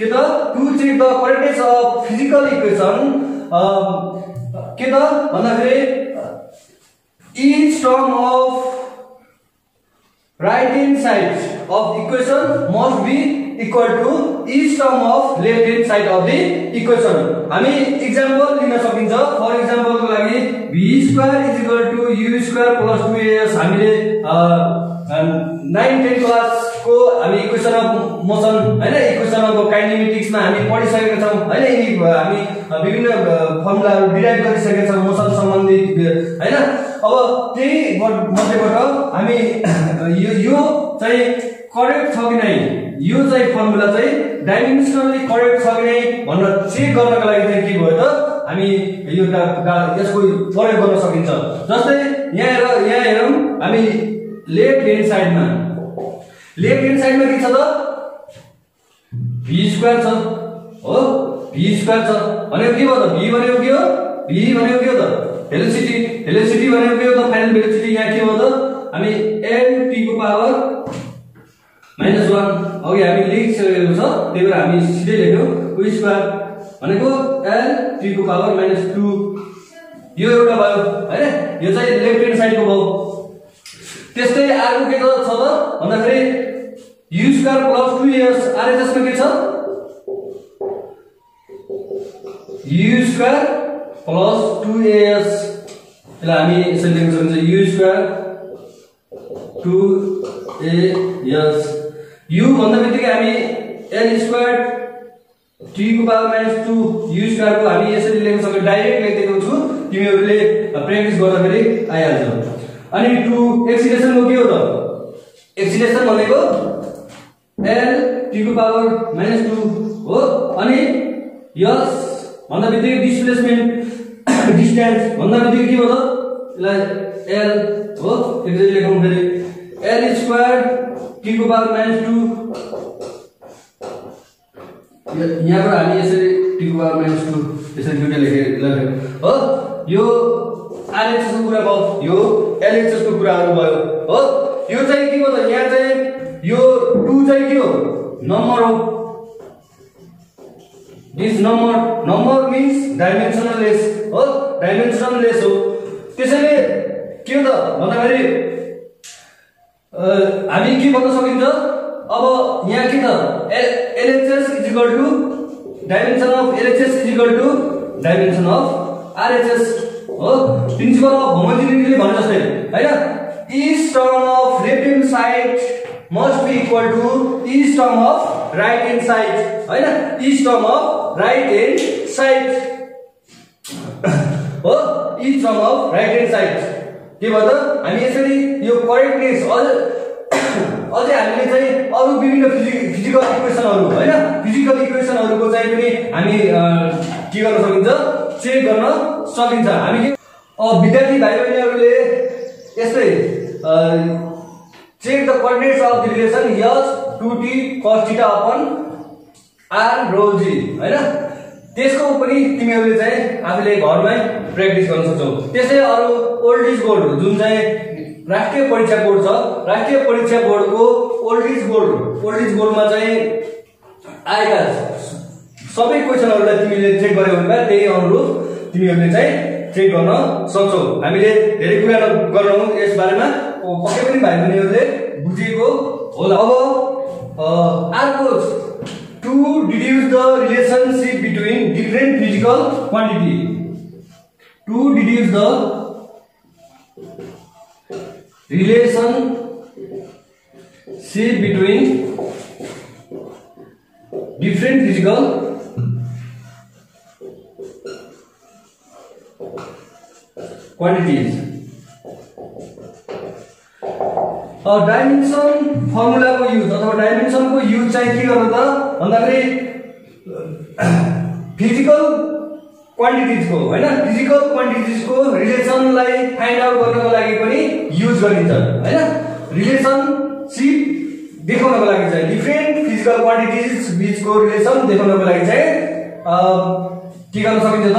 के त to check the correctness of physical equation के त भन्दाखेरि each term of right hand side of equation must be equal to each term of left hand side of the equation हामी example लिन सकिन्छ for example को लागि b² = u² + 2as हामीले 9-10 क्लासको हामी इक्वेसन अफ मोसन हैन इक्वेसन अफ काइनेमेटिक्समा हामी पढिसकेका छौं हैन यी हामी विभिन्न फर्मुलाहरू डिराइभ गरिसकेका छौं मोसन सम्बन्धित हैन अब त्यही मध्येबाट हामी यो चाहिँ करेक्ट छ कि नै यो चाहिँ फर्मुला चाहिँ डाइमेन्सनली करेक्ट छ कि नै भनेर चेक गर्नका लागि चाहिँ के भयो त हामी यो यसको प्रयोग गर्न सकिन्छ जस्तै यहाँ हेरौं हामी लेफ्ट ह्यान्ड साइडमा के छ त v स्क्वायर छ हो v स्क्वायर छ भनेको के भयो त v भनेको के हो त भेलोसिटी भनेको के हो त फाइनल भेलोसिटी यहाँ के हो त हामी lt को पावर -1 अघि हामी लेखिसकेको छ त्यही भएर हामी सिधै लेख्यौ v स्क्वायर भनेको lt को पावर -2 यो एउटा भयो हैन यो चाहिँ लेफ्ट ह्यान्ड साइडको भयो त्यस्तै अर्को के छ त भन्दाखेरि u square plus 2s RHS मा के छ u स्क्वायर प्लस 2as यसलाई हामी यसरी लेख्न सक्छौं u स्क्वायर 2as u भन्दा बित्तिकै हामी l स्क्वायर t को पावर -2 u स्क्वायर को हामी यसरी लेख्न सक्छौं डाइरेक्ट लेख्दिएको छु तिमीहरुले प्र्याक्टिस गर्दाखेरि आइहाल्छ अनि 2 एक्सिलेरेसन को के हो त एक्सिलेरेसन भनेको l t को पावर -2 हो अनि s भन्दा बित्तिकै डिस्प्लेसमेन्ट डिस्टेन्स भन्दा बित्तिकै के हो त यसलाई l हो यसरी लेखौं फेरि l स्क्वायर t को पावर -2 यहाँबाट हामी यसरी t को पावर -2 यसरी दुईटा लेख्यौ हो यो RHS को कुरा भयो यो LHS को कुराहरु भयो हो यो चाहिँ के हो त यहाँ चाहिँ यो 2 चाहिँ के हो नम्बर हो दिस नम्बर मीन्स डाइमेन्सनलेस हो डाइमेन्सनलेस हो त्यसैले के हो त भन्दाखेरि हामी के भन्न सकिन्छ अब यहाँ के त LHS dimension of LHS dimension of RHS हो प्रिन्सिपल अफ होमोजेनिटीले भन्छ जस्तै हैन each term of left hand side must be equal to each term of right hand side हैन each term of right hand side हो each term of right hand side के भन्छ हामी यसरी यो करेक्टनेस अझै हामीले चाहिँ अरु विभिन्न फिजिकल इक्वेसनहरु हैन फिजिकल इक्वेसनहरुको चाहिँ पनि हामी के गर्न सकिन्छ चेक गर्न सकिन्छ हामी विद्यार्थी भाइबहिनीहरुले यस्तै check the coordinates of the relation s 2t cos θ upon r rho g हैन त्यसको पनि तिमीहरुले चाहिँ आफूले घरमै प्र्याक्टिस गर्न सक्छौ त्यसै अरु ओल्ड इज गोल्ड जुन चाहिँ राष्ट्रिय परीक्षा बोर्ड छ राष्ट्रिय परीक्षा बोर्डको ओल्ड इज गोल्डमा चाहिँ आएका सबै क्वेशनहरुलाई तिमीले चेक गर्यौ भने त्यही अनुरूप तिमीहरुले चाहिँ चेक गर्न सक्छौ हामीले धेरै कुरा गर्छौं यस बारेमा पक्कै पनि भाइबहिनीहरुले बुझेको होला अब अर्को to deduce the relationship between different physical quantity to deduce the relationship between different physical quantities dimension फर्मुलाको युज अथवा डाइमेन्सनको युज चाहिँ के गर्नु त भन्दाखेरि फिजिकल क्वान्टिटिजको हैन फिजिकल क्वान्टिटिजको रिलेसनलाई फाइन्ड आउट गर्नको लागि पनि युज गरिन्छ हैन रिलेसनशिप देखाउनको लागि चाहिँ डिफरेन्ट फिजिकल क्वान्टिटिज बीचको रिलेसन देखाउनको लागि चाहिँ के गर्न सकिन्छ त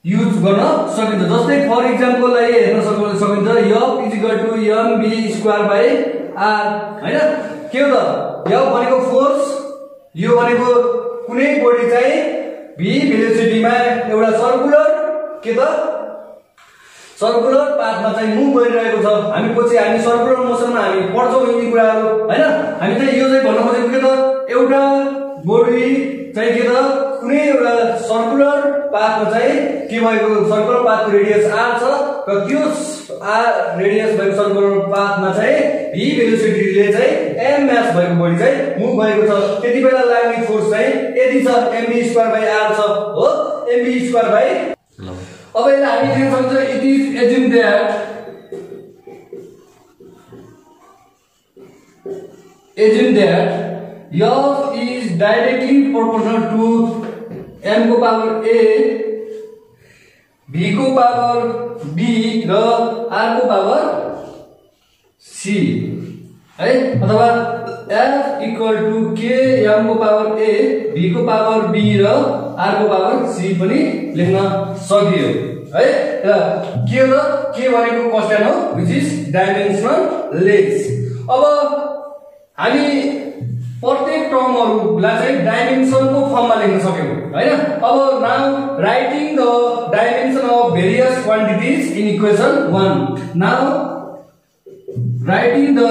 युज गर्न सकिन्छ जस्तै फर एक्जाम्पललाई हेर्न सकिन्छ f mv square by r हैन के हो त f भनेको फोर्स यो भनेको कुनै बडी चाहिँ v भेलोसिटीमा एउटा सर्कुलर के त सर्कुलर पाथमा चाहिँ मुभ गरिरहेको छ हामी पछि हामी सर्कुलर मोसनमा हामी पढ्छौं यी कुराहरु हैन हामी चाहिँ यो चाहिँ भन्न खोजेको के त एउटा बडी चाहिँ के त कुनै एउटा सर्कुलर पाथमा चाहिँ के भएको सर्कुलर पाथको रेडियस r छ र त्यो r रेडियस भएको सर्कुलर पाथमा चाहिँ v भेलोसिटीले चाहिँ m मास भएको बडी चाहिँ मुभ भएको छ त्यति बेला लाग्ने फोर्स चाहिँ यति छ mv²r छ हो mv² अब यसलाई हामी लेख्न सक्छौं it is assume that F is directly proportional to m को पावर a v को पावर b र r को पावर c है अथवा f equal to k m को पावर a v को पावर b र r को पावर c पनि लेख्न सकियो है र के हो के भनेको कन्स्ट्यान्ट हो व्हिच इज डाइमेन्सनल लेस अब हामी प्रत्येक टर्महरुलाई चाहिँ डाइमेन्सनको फर्ममा लेख्न सक्यौ हैन अब now writing the dimension of various quantities in equation 1 now writing the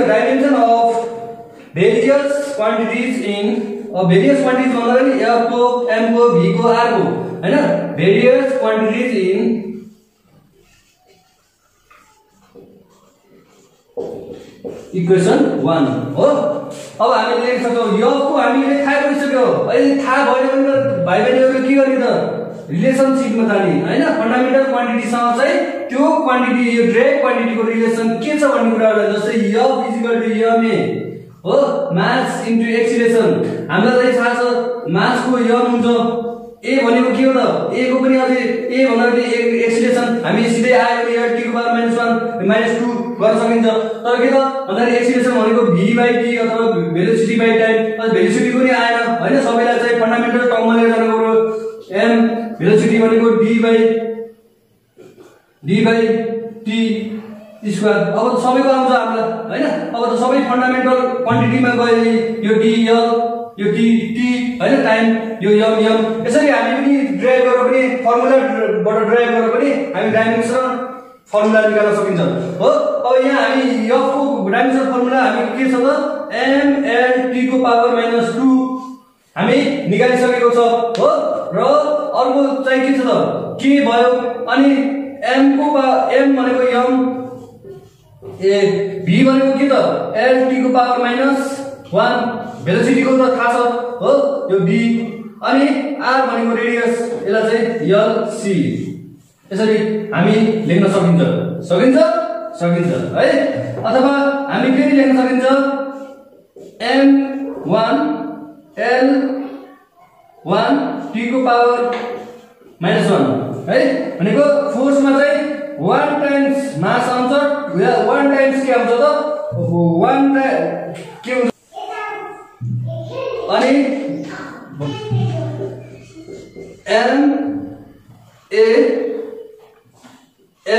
dimension of various quantities in various quantities भन्दा पनि f को m को v को r को हैन various quantities in इक्वेसन 1 हो अब हामीले लेख्न सक्छौं f को हामीले थाहा गरिसक्यो अहिले थाहा भयो भने भाइ बहिनीहरु के गर्ने त रिलेशनशिपमा जाने हैन फन्डामेन्टल क्वान्टिटी सँग चाहिँ त्यो क्वान्टिटी यो डाइरेक्ट क्वान्टिटीको रिलेसन के छ भन्ने कुराहरुलाई जस्तै f ma हो मास इन्टु एक्सिलेरेसन हामीलाई थाहा छ मासको m हुन्छ a भनेको के हो त a को पनि अझै a भन्दा एक्सिलेरेसन हामी सिधै आयो भने t को पावर -1 -2 गर्न सकिन्छ तर के त भन्दाखेरि एक्सिलेरेसन भनेको v/t अथवा भेलोसिटी बाइ टाइम भेलोसिटी पनि आएन हैन सबैलाई चाहिँ फन्डामेन्टल टर्ममा लिएर जानु पर्यो m भेलोसिटी भनेको d/t स्क्वायर अब सबैको आउँछ हामीलाई हैन अब त सबै फन्डामेन्टल क्वान्टिटीमा गए यो dl यो dt हैन टाइम यो m यसरी हामी पनि ड्राइभ गरेर पनि फर्मुलाबाट ड्राइभ गरेर पनि हामी डाइमेन्सन फर्मुला निकाल्न सकिन्छ हो अब यहाँ हामी f को डाइमेन्सन फर्मुला हामी के छ त mlt को पावर -2 हामी निकालिसकेको छ हो र अर्को चाहिँ के छ त के भयो अनि m भनेको m v भनेको के त lt को पावर -1 भेलोसिटी को त थाहा छ हो यो v अनि r भनेको रेडियस यसलाई चाहिँ lc यसरी हामी लेख्न सकिन्छ है अथवा हामी फेरि लेख्न सकिन्छ m1 l1 t को पावर -1 है भनेको फोर्समा चाहिँ 1 टाइम्स मास आउँछ 1 टाइम्स के आउँछ त 1 के हुन्छ अनि m a l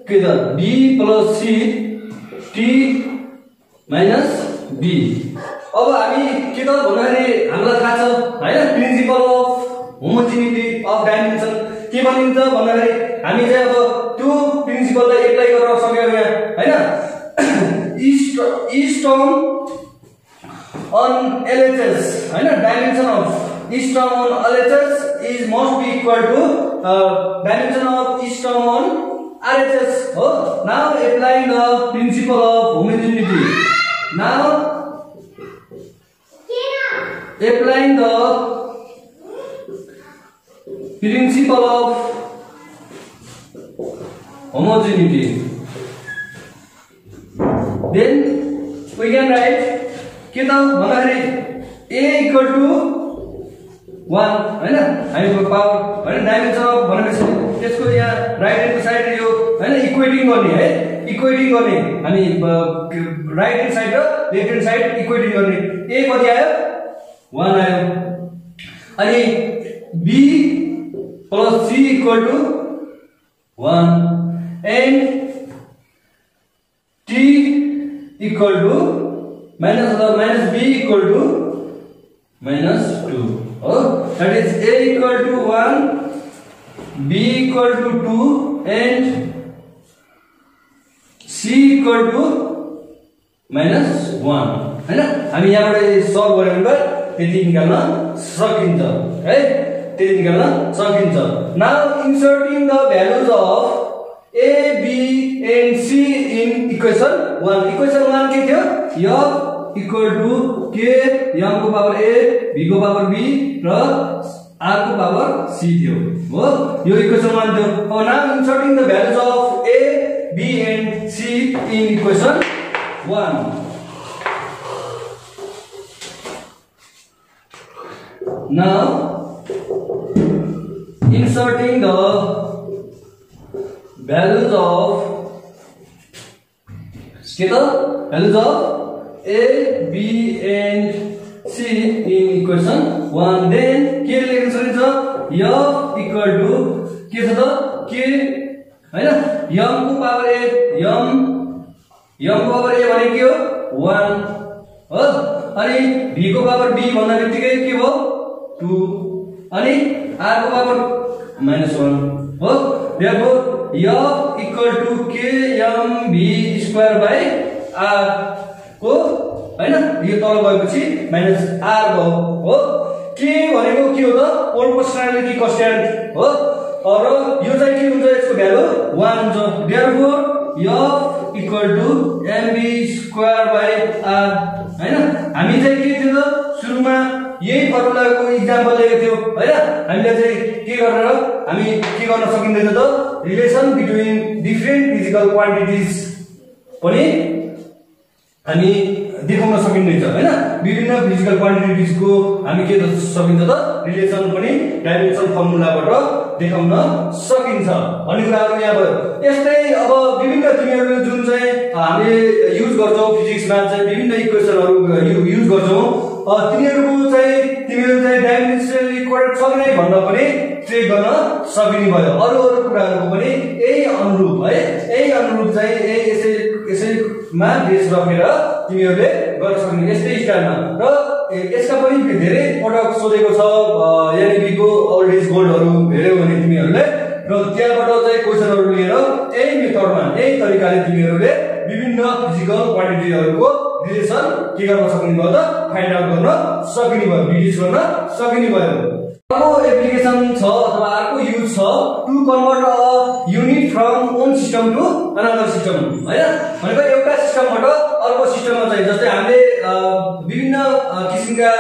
के त b + c t - b अब हामी के त भन्दाखेरि हामीलाई थाहा छ हैन principal of homogeneity of dimension के भनिन्छ भन्दाखेरि हामी चाहिँ अब त्यो प्रिन्सिपललाई एप्लाई गर्न सक्यौ यहाँ हैन each term on LHS हैन dimension of each term on LHS is must be equal to dimension of each term on RHS हो now applying the principle of homogeneity now applying the principle of homogeneity then we can write के त भन्दाखेरि a equal to 1 हैन हामीको power हैन dimension of भनेपछि त्यसको यहाँ right hand side यो हैन इक्वेटिङ गर्ने है इक्वेटिङ गर्ने हामी राइट ह्यान्ड साइड र लेफ्ट ह्यान्ड साइड इक्वेटिङ गर्ने a कति आयो 1 आयो अनि b plus c equal to 1 and t equal to minus b equal to -2 oh that is a equal to 1 b equal to 2 and c equal to -1 हैन हामी यहाँबाट solve गऱ्यौं भने त्यति निकाल्न सकिन्छ है, त्यति निकाल्न सकिन्छ। Now inserting the values of A, B and C in equation 1. Equation 1 के थियो? F equal to K, M को पावर A, B को पावर B र R को पावर C थियो हो, यो इक्वेसन 1 थियो। अब now inserting the values of A, B and C in equation 1. Now inserting the values of A, B and C in equation 1, then के लेख्न सकिन्छ? F equal to के छ त K हैन, M को पावर A, M को power A भने के हो 1 हो, अनि B को पावर B भन्दा बित्तिकै के भयो 2, अनि R को पावर -1 हो। Therefore F equal to KMB square by R को हैन, यो तल गएपछि माइनस R भयो हो। K भनेको के हो त? प्रोपोर्सनालिटी कन्स्ट्यान्ट हो, र यो चाहिँ के हुन्छ? यसको भ्यालु 1 हुन्छ। Therefore F equal to MB square by R हैन। हामी चाहिँ के थियो त सुरुमा यही फर्मुलाको एक्जाम्पल लिएको थियो हैन। हामीले चाहिँ के गरेर हामी के गर्न सकिँदैछ त? Relation between different physical quantities पनि हामी देखाउन सकिँदैछ हैन। विभिन्न फिजिकल क्वान्टिटिजको हामी के सकिन्छ त? रिलेसन पनि डाइमेन्सन फर्मुलाबाट देखाउन सकिन्छ भन्ने कुराहरु यहाँ भयो। यस्तै अब विभिन्न तिमीहरुले जुन चाहिँ हामीले युज गर्छौ फिजिक्समा चाहिँ विभिन्न इक्वेसनहरु युज गर्छौ, तिमीहरु चाहिँ डाइमेन्सनली करेक्ट छ कि नै भनेर पनि चेक गर्न सकिने भयो। अरु कुराहरुको पनि यही अनुरूप है, यही अनुरूप चाहिँ यसैमा बेस राखेर तिमीहरुले गर्न सक्ने यस्तै स्टाइलमा। र यसका पनि धेरै प्रोडक्ट सोधेको छ, यानी को ओल्ड एज गोल्डहरु हेर्यौ भने तिमीहरुले, र त्यहाँबाट चाहिँ क्वेशनहरु लिएर यही मेथडमा यही तरिकाले तिमीहरुले विभिन्न फिजिकल क्वान्टिटीहरुको रिलेसन के गर्न सक्ने भयो त? फाइन्ड आउट गर्न सक्ने भयो, डिड्युस गर्न सक्ने भयो। अर्को एप्लिकेसन छ अथवा अर्को युज छ to convert a unit from one system to another system हैन। भनेको एउटा सिस्टमबाट अर्को सिस्टममा चाहिँ जस्तै हामीले विभिन्न किसिमका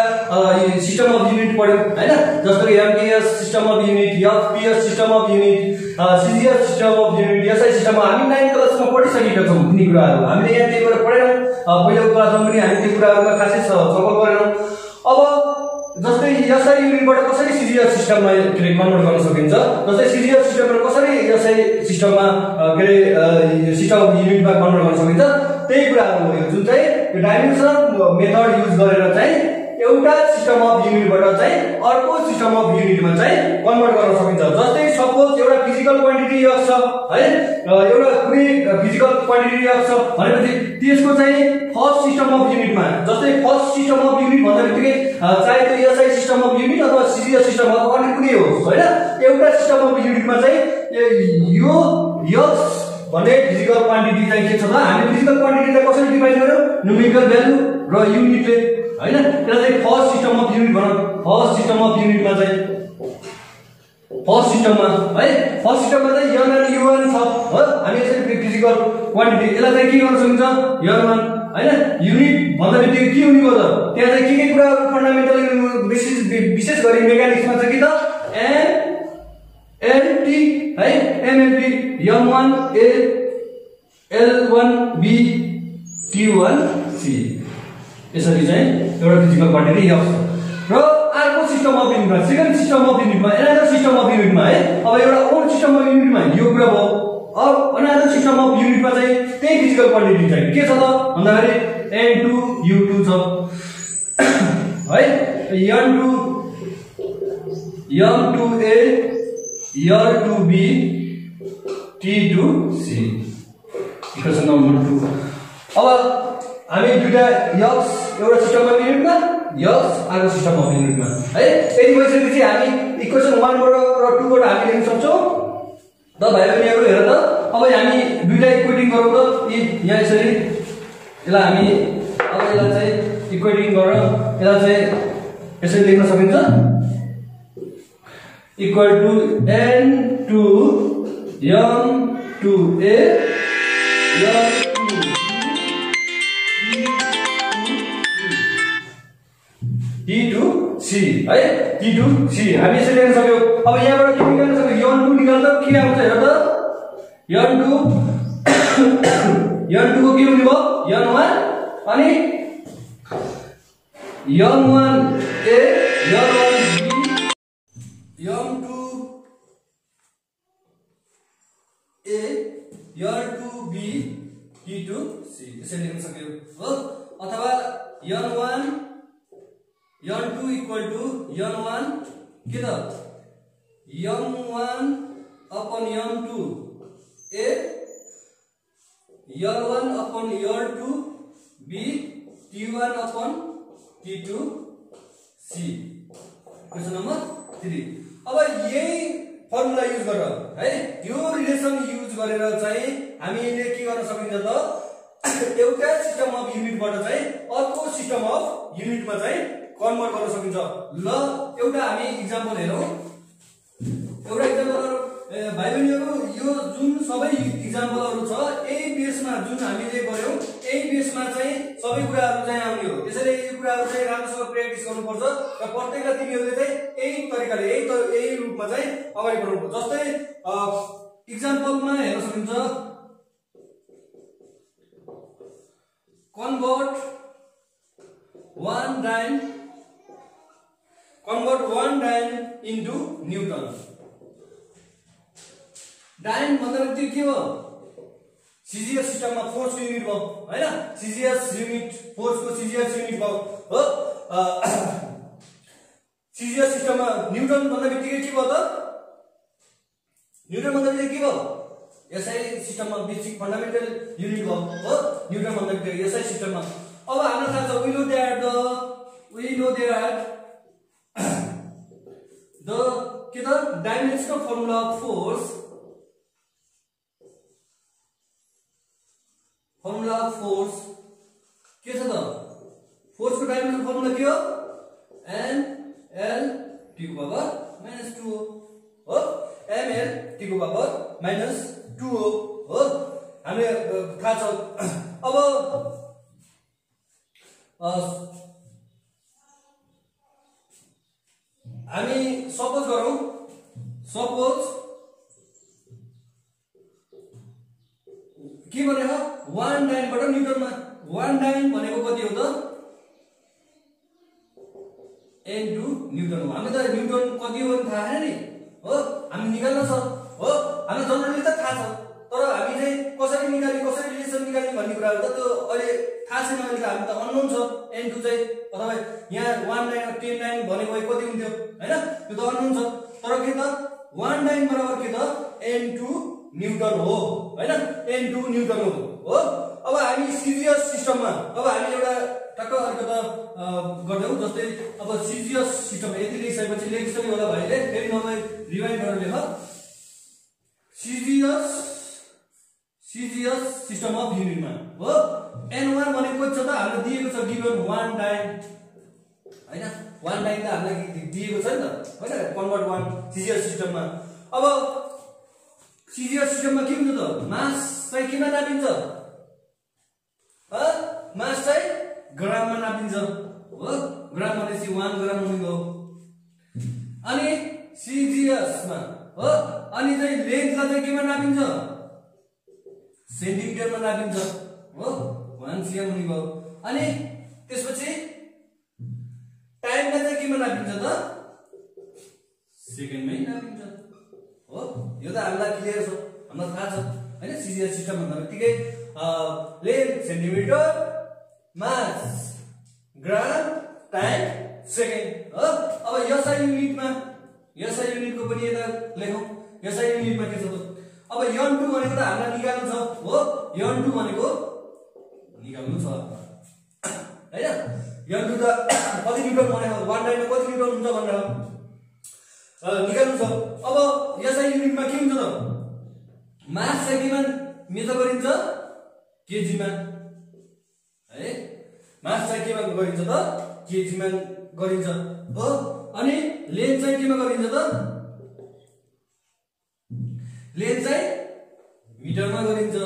सिस्टम अफ युनिट पढ्यौ हैन, जस्तो कि MTS system of unit, FPS system of unit, CGS system of unit, SI सिस्टममा हामी 9 क्लासमा पढिसकेका छौं। यी कुराहरु हामीले यहाँ त्यही भएर पढेनौं, पहिलो क्लासमा पनि हामी ती कुराहरुमा खासै छलफल गरेनौं। अब जस्तै एसआई युनिटबाट कसरी सीजीएस सिस्टममा कन्भर्ट गर्न सकिन्छ, जस्तै सीजीएस सिस्टमबाट कसरी एसआई सिस्टममा सिस्टम अफ युनिटमा कन्भर्ट गर्न सकिन्छ, त्यही कुराहरु हो जुन चाहिँ यो डाइमेन्सन मेथड युज गरेर चाहिँ एउटा सिस्टम अफ युनिटबाट चाहिँ अर्को सिस्टम अफ युनिटमा चाहिँ कन्भर्ट गर्न सकिन्छ। जस्तै सपोज एउटा फिजिकल क्वान्टिटी x छ है, एउटा कुनै फिजिकल क्वान्टिटी x छ भनेपछि त्यसको चाहिँ फर्स्ट सिस्टम अफ युनिटमा, जस्तै फर्स्ट सिस्टम अफ युनिट भन्दाबित्तिकै चाहे त्यो एसआई सिस्टम अफ युनिट अथवा सीजीएस सिस्टम अफ अन्य कुनै होस् हैन, एउटा सिस्टम अफ युनिटमा चाहिँ यो x भन्ने फिजिकल क्वान्टिटी चाहिँ के छ त? हामी फिजिकल क्वान्टिटीलाई कसरी डिफाइन गर्यौ? न्युमेरिकल भ्यालु र युनिटले हैन। त्यसलाई चाहिँ फर्स्ट सिस्टम अफ युनिट भनौं। फर्स्ट सिस्टम अफ युनिटमा चाहिँ फर्स्ट सिस्टममा चाहिँ n अनि u1 छ हो। हामी यसरी फिजिकल क्वान्टिटी यसलाई चाहिँ के गर्न सकिन्छ? n1 हैन। युनिट भन्दाबित्तिकै के हुने भयो त? त्यहाँ चाहिँ के कुराहरु फन्डामेन्टल विशेष गरी मेकानिक्समा चाहिँ के त? MLT है, MLT m1 a l1 b t1 c यसरी चाहिँ एउटा फिजिकल क्वान्टिटी x र अर्को सिस्टम अफ युनिटमा, सेकेन्ड सिस्टम अफ युनिटमा, एनादर सिस्टम अफ युनिटमा है। अब एउटा ओन सिस्टम अफ युनिटमा यो कुरा भयो। अब अनदर सिस्टम अफ युनिटमा चाहिँ त्यही फिजिकल क्वान्टिटी चाहिँ के छ त भन्दाखेरि n2 u2 छ है, m2a l2b t2c equation number 2। अब हामी दुईटा x एउटा सिस्टम अफ युनिटमा, x अर्को सिस्टम अफ युनिटमा है। यदि भइसकेपछि हामी इक्वेसन 1 बाट र 2 बाट हामी लेख्न सक्छौं त भाइ बहिनीहरु। हेर त अब हामी दुईटा इक्वेटिङ गरौँ त, यहाँ यसरी यसलाई हामी अब यसलाई चाहिँ इक्वेटिङ गरौँ, यसलाई चाहिँ यसरी लेख्न सकिन्छ equal to N2 M2A T2C है T2C हामी यसरी लेख्न सक्यौ अब यहाँबाट के निकाल्न सक्यौ N2 निकाल्दा के आउँछ हेर त N2 N2 को के हुने भयो N1 अनि N1A N1B M2A N2B T2C यसरी लेख्न सक्यौ हो अथवा N1 N2 equal to N1 के त M1 upon M2 A L1 upon L2 B T1 upon T2 C question number 3 अब यही फर्मुला युज गरेर है यो रिलेसन युज गरेर चाहिँ हामीले के गर्न सकिन्छ त एउटा सिस्टम अफ युनिटबाट चाहिँ अर्को सिस्टम अफ युनिटमा चाहिँ कन्भर्ट गर्न सकिन्छ ल एउटा हामी एक्जाम्पल हेरौं एउटा एक्जाम्पल भाइ बहिनीहरु यो जुन सबै एक्जाम्पलहरु छ यही बेसमा जुन हामीले गर्यौं यही बेसमा चाहिँ सबै कुराहरु चाहिँ आउने हो त्यसैले यो कुराहरु चाहिँ राम्रोसँग प्र्याक्टिस गर्नुपर्छ र प्रत्येकले तिमीहरुले चाहिँ यही तरिकाले यही रूपमा चाहिँ अगाडि बढाउनुपर्छ जस्तै एक्जाम्पलमा हेर्न सकिन्छ convert one dyne into Newton. Dyne मतलब के हो CGS सिस्टम में फोर्स को यूनिट भयो हैन CGS यूनिट फोर्स को CGS यूनिट भयो हो CGS सिस्टम में न्यूटन भन्दा बित्तिकै के भयो त न्यूटन भन्दा बित्तिकै के भयो SI सिस्टम में बेसिक फंडामेंटल यूनिट भयो हो न्यूटन भन्दा बित्तिकै SI सिस्टम में अब हामीलाई थाहा छ we know that the dimensional formula of force के छ त फोर्स को डाइमेंशनल फर्मुला के हो N L T को पावर -2 हो M L T को पावर -2 हो हामीले थाहा छ अब हामी सपोज गरौं के भनेको 1 डाइन बाट न्यूटनमा 1 डाइन भनेको कति हो त N2 न्यूटन हो हामी त न्यूटन कति हो थाहा छैन नि हो हामी निकाल्न छ हो हामी जनरली त थाहा छ तर हामी चाहिँ कसरी रिलेसन निकाल्ने भन्ने कुराहरु त त्यो अहिले थाहा छैन अहिले हामी त अननोन छ N2 चाहिँ अथवा यहाँ 1 डाइन 10 डाइन भनेको कति हुन्थ्यो हैन त्यो त अननोन छ तर के त 1 डाइन बराबर के त N2 न्यूटन हो हैन N2 न्यूटन हो अब हामी सीजीएस सिस्टममा अब हामी एउटा टक्क अलिकता गर्दैौ जस्तै अब सीजीएस सिस्टम यति लेखिसकेपछि लेखिसक्यो होला भाइले फेरि नभए रिवाइन्ड गरेर लेख सीजीएस सिस्टम अफ युनिटमा हो N1 भनेको कति छ त हामीलाई दिएको छ गिवन 1 डाइन हैन 1 डाइन त हामीलाई दिएको छ नि त हैन कन्भर्ट 1 सीजीएस सिस्टममा अब सीजीएस सिस्टममा के हुन्छ त मास चाहिँ केमा नापिन्छ मास चाहिँ ग्राममा नापिन्छ हो ग्राम भनेपछि 1 ग्राम हुने हो अनि सीजीएस मा हो अनि चाहिँ लेन्थलाई चाहिँ केमा नापिन्छ सेन्टिमिटरमा नापिन्छ हो 1 cm हुने भयो अनि त्यसपछि टाइमलाई चाहिँ केमा नापिन्छ त सेकेन्डमै नापिन्छ हो यो त हामीलाई क्लियर छ हामीलाई थाहा छ हैन सीजीएस सिस्टम भन्दा बित्तिकै लेन्थ सेन्टिमिटर मास ग्राम टाइम सेकेन्ड हो अब SI युनिटको पनि यता लेखौं SI युनिटमा के छ त अब N2 भनेको त हामीलाई निकाल्नु छ हो N2 भनेको निकाल्नु छ हैन N2 त कति न्यूटन भनेको 1 डाइनमा कति न्यूटन हुन्छ भनेर निकाल्नु छ अब SI युनिटमा के हुन्छ त मास चाहिँ केमा मेजर गरिन्छ केजीमा है मास चाहिँ केमा गरिन्छ त केजीमा गरिन्छ हो। अनि लेन्थ चाहिँ केमा गरिन्छ त? लेन्थ चाहिँ मिटरमा गरिन्छ।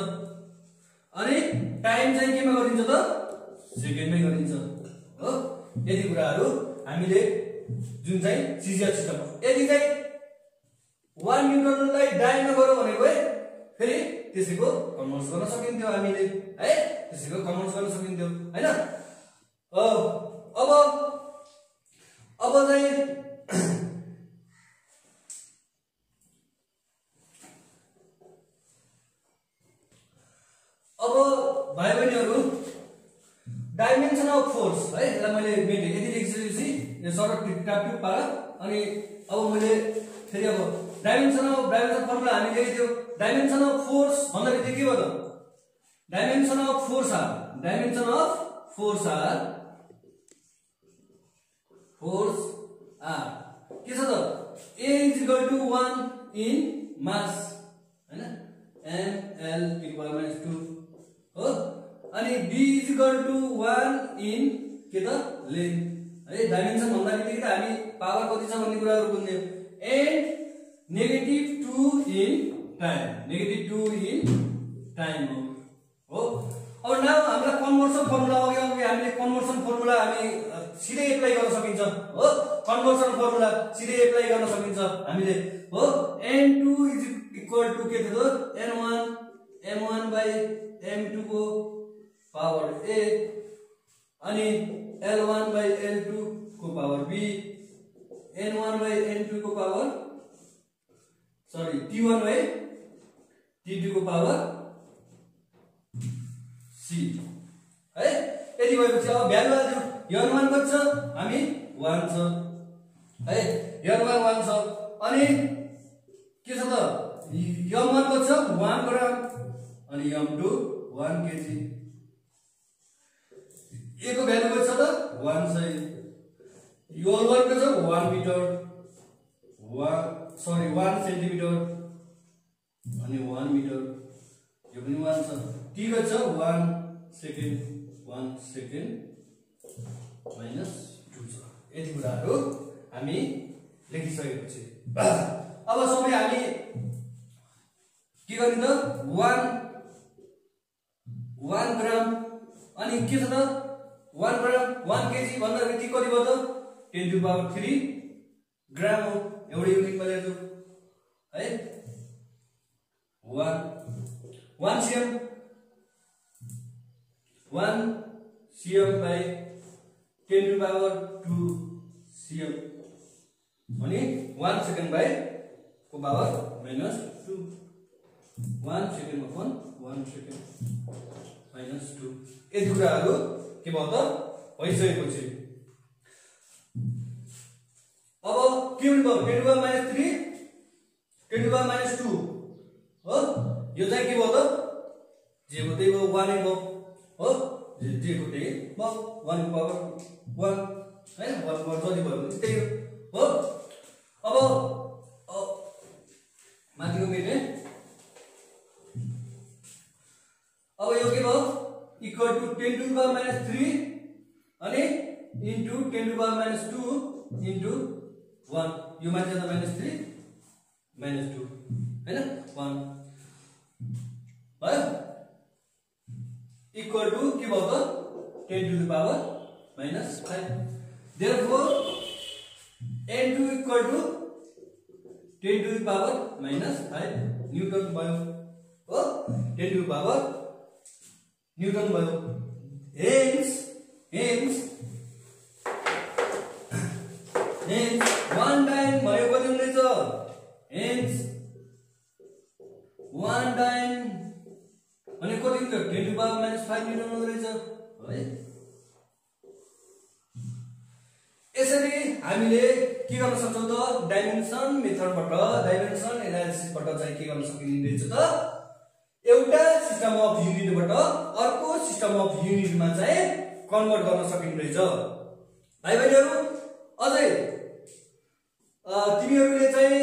अनि टाइम चाहिँ केमा गरिन्छ त? सेकेन्डमै गरिन्छ हो। यति कुराहरू हामीले जुन चाहिँ सिजिएल सिस्टम, यदि चाहिँ 1 न्युटनलाई डाइनमा गरौँ भनेको है फेरि त्यसैको कन्भर्ट गर्न सकिन्थ्यो हामीले है, त्यसैको कन्भर्ट गर्न सकिन्थ्यो हैन। अब चाहिँ अब भाइ बहिनीहरु डाइमेन्सन अफ फोर्स है, यसलाई मैले मेटे यति लेखिसकेपछि यो सरल टाप्टुप पारा। अनि अब मैले फेरि अब डाइमेन्सन फर्मुला हामी लेखिदियो। डाइमेन्सन अफ फोर्स भन्दा बित्तिकै के भयो त? डाइमेन्सन अफ फोर्स आर के छ त? A = 1 इन मास हैन, ml/2 हो। अनि B = 1 इन के त? लेन्थ है। डाइमेन्सन भन्दा बित्तिकै त हामी पावर कति छ भन्ने कुराहरु बुझ्ने। एन्ड -2 इन टाइम हो। अब नाउ हामीलाई कन्भर्सन फर्मुला अघि हामीले कन्भर्सन फर्मुला हामी सिधै एप्लाई गर्न सकिन्छ हो। कन्भर्सन फर्मुला सिधै एप्लाई गर्न सकिन्छ हामीले हो। n2 = के थियो त? n1 m1/m2 को पावर a अनि l1/l2 को पावर b, n1/n2 को पावर t1/t2 को पावर c है। यति भएपछि अब भ्यालु हाल्दियौ। n1 कति छ? हामी 1 छ है, n1 1 छ। अनि के छ त? m1 कति छ? 1 ग्राम अनि m2 1 केजी। a को भ्यालु कति छ त? 1 छ। l1 को छ 1 मिटर 1 सेन्टिमिटर अनि 1 मिटर, यो पनि 1 छ। t कति छ? 1 सेकेन्ड -2 छ। यति कुराहरू हामी लेखिसकेपछि अब सबै हामी के गर्ने त? 1 ग्राम अनि के छ त? 1 ग्राम 1 केजी भन्दा बित्तिकै कति भयो त? 10³ ग्राम हो। एउटा युनिटमा ल्याउँछु है। 1 cm 10⁻²⁰ cm अनि 1 सेकेन्ड/को पावर -2। 1 सेकेन्ड/1 सेकेन्ड -2। यति कुराहरू के भयो त? भइसकेपछि अब के हुन्छ? 10⁻³ 10⁻² हो। यो चाहिँ के भयो त? जे को त्यही भयो, 1 भयो हो। जे को त्यही भयो, 1 को पावर 1 हैन, 1 पावर जति भयो त्यही हो। अब माथिको मेटे अब यो के भयो? इक्वल टु 10⁻³ अनि इन्टु 10⁻² इन्टु 1। यो माथि जाँदा -3 -2 हैन, 1 भयो। इक्वल टु के भयो त? 10⁻⁻5। Therefore n2 = 10⁻⁻5 न्यूटन भयो हो। 10⁻ न्यूटन भयो। Hence 1 डाइन भयो कति हुनेछ? Hence 1 डाइन अनि कति हुन्छ? 10⁻⁻5 न्यूटन हुँदो रहेछ है। यसरी हामीले के गर्न सक्छौं त? डाइमेन्सन मेथडबाट, डाइमेन्सन एनालिसिसबाट चाहिँ के गर्न सकिने रहेछ त? एउटा सिस्टम अफ युनिटबाट अर्को सिस्टम अफ युनिटमा चाहिँ कन्भर्ट गर्न सकिने रहेछ। भाइ बहिनीहरु अझै तिमीहरुले चाहिँ